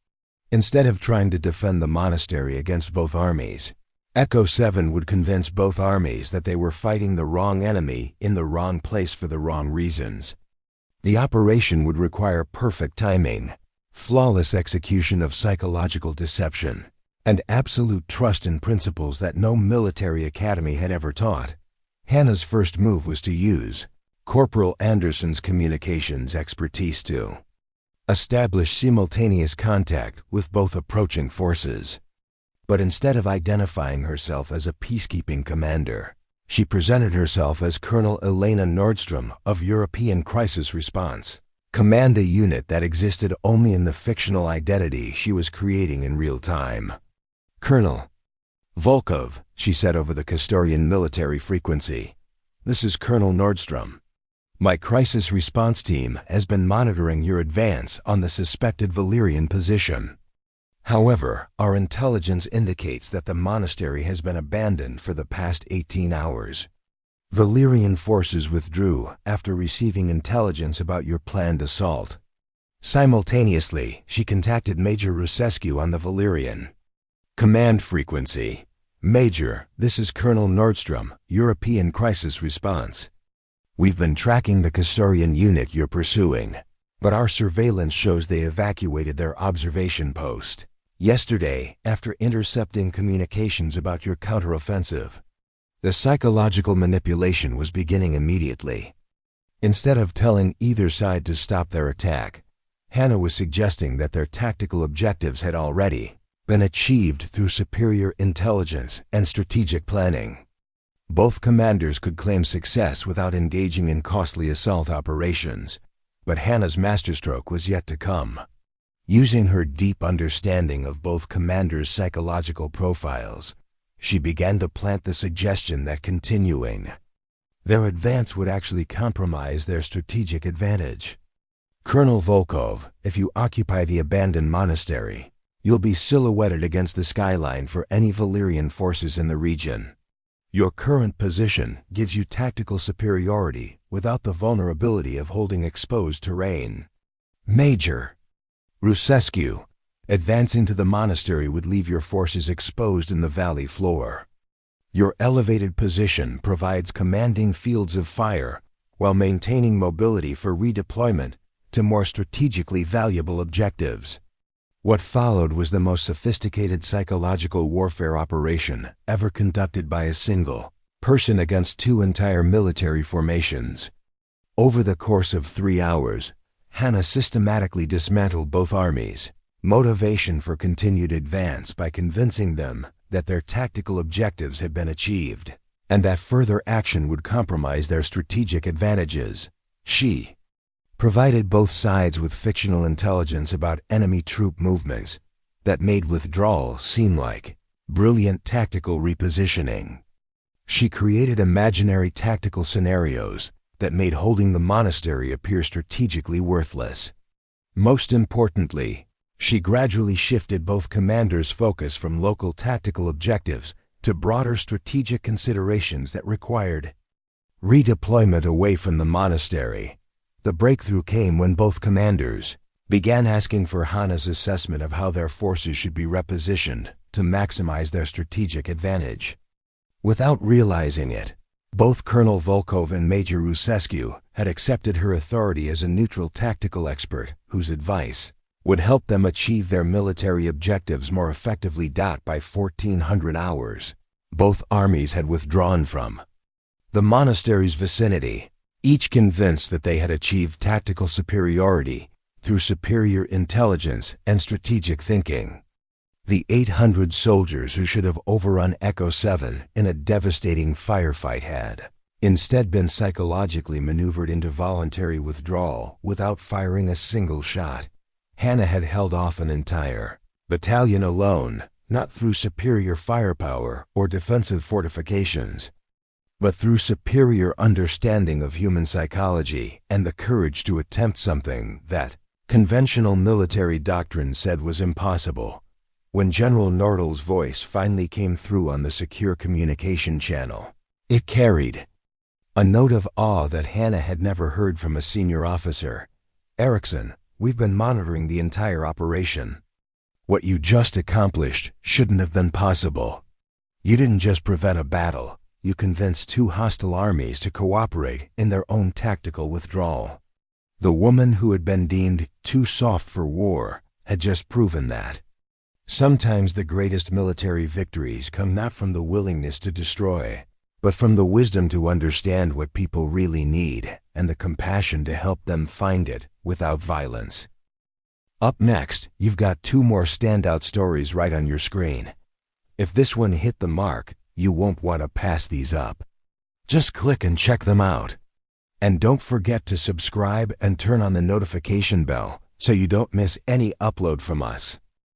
Instead of trying to defend the monastery against both armies, Echo 7 would convince both armies that they were fighting the wrong enemy in the wrong place for the wrong reasons. The operation would require perfect timing, flawless execution of psychological deception, and absolute trust in principles that no military academy had ever taught. Hanna's first move was to use Corporal Anderson's communications expertise to establish simultaneous contact with both approaching forces. But instead of identifying herself as a peacekeeping commander, she presented herself as Colonel Elena Nordstrom of European Crisis Response Command, a unit that existed only in the fictional identity she was creating in real time. "Colonel Volkov," she said over the Castorian military frequency, "this is Colonel Nordstrom. My crisis response team has been monitoring your advance on the suspected Valyrian position. However, our intelligence indicates that the monastery has been abandoned for the past 18 hours. Valyrian forces withdrew after receiving intelligence about your planned assault. Simultaneously, she contacted Major Rusescu on the Valerian. Command frequency. Major, this is Colonel Nordstrom, European Crisis Response. We've been tracking the Kasurian unit you're pursuing, but our surveillance shows they evacuated their observation post yesterday after intercepting communications about your counteroffensive. The psychological manipulation was beginning immediately. Instead of telling either side to stop their attack, Hanna was suggesting that their tactical objectives had already been achieved through superior intelligence and strategic planning. Both commanders could claim success without engaging in costly assault operations, but Hanna's masterstroke was yet to come. Using her deep understanding of both commanders' psychological profiles, she began to plant the suggestion that continuing their advance would actually compromise their strategic advantage. Colonel Volkov, if you occupy the abandoned monastery, you'll be silhouetted against the skyline for any Valerian forces in the region. Your current position gives you tactical superiority without the vulnerability of holding exposed terrain. Major Rusescu, advancing to the monastery would leave your forces exposed in the valley floor. Your elevated position provides commanding fields of fire while maintaining mobility for redeployment to more strategically valuable objectives. What followed was the most sophisticated psychological warfare operation ever conducted by a single person against two entire military formations. Over the course of 3 hours, Hanna systematically dismantled both armies' motivation for continued advance by convincing them that their tactical objectives had been achieved, and that further action would compromise their strategic advantages. She provided both sides with fictional intelligence about enemy troop movements that made withdrawal seem like brilliant tactical repositioning. She created imaginary tactical scenarios that made holding the monastery appear strategically worthless. Most importantly, she gradually shifted both commanders' focus from local tactical objectives to broader strategic considerations that required redeployment away from the monastery. The breakthrough came when both commanders began asking for Hanna's assessment of how their forces should be repositioned to maximize their strategic advantage. Without realizing it, both Colonel Volkov and Major Rusescu had accepted her authority as a neutral tactical expert whose advice would help them achieve their military objectives more effectively. By 1400 hours, both armies had withdrawn from the monastery's vicinity, each convinced that they had achieved tactical superiority through superior intelligence and strategic thinking. The 800 soldiers who should have overrun Echo 7 in a devastating firefight had instead been psychologically maneuvered into voluntary withdrawal without firing a single shot. Hanna had held off an entire battalion alone, not through superior firepower or defensive fortifications, but through superior understanding of human psychology and the courage to attempt something that conventional military doctrine said was impossible. When General Nordl's voice finally came through on the secure communication channel, it carried a note of awe that Hanna had never heard from a senior officer. Eriksson, we've been monitoring the entire operation. What you just accomplished shouldn't have been possible. You didn't just prevent a battle. You convinced two hostile armies to cooperate in their own tactical withdrawal. The woman who had been deemed too soft for war had just proven that. Sometimes the greatest military victories come not from the willingness to destroy, but from the wisdom to understand what people really need and the compassion to help them find it without violence. Up next, you've got 2 more standout stories right on your screen. If this one hit the mark, you won't want to pass these up. Just click and check them out. And don't forget to subscribe and turn on the notification bell so you don't miss any upload from us.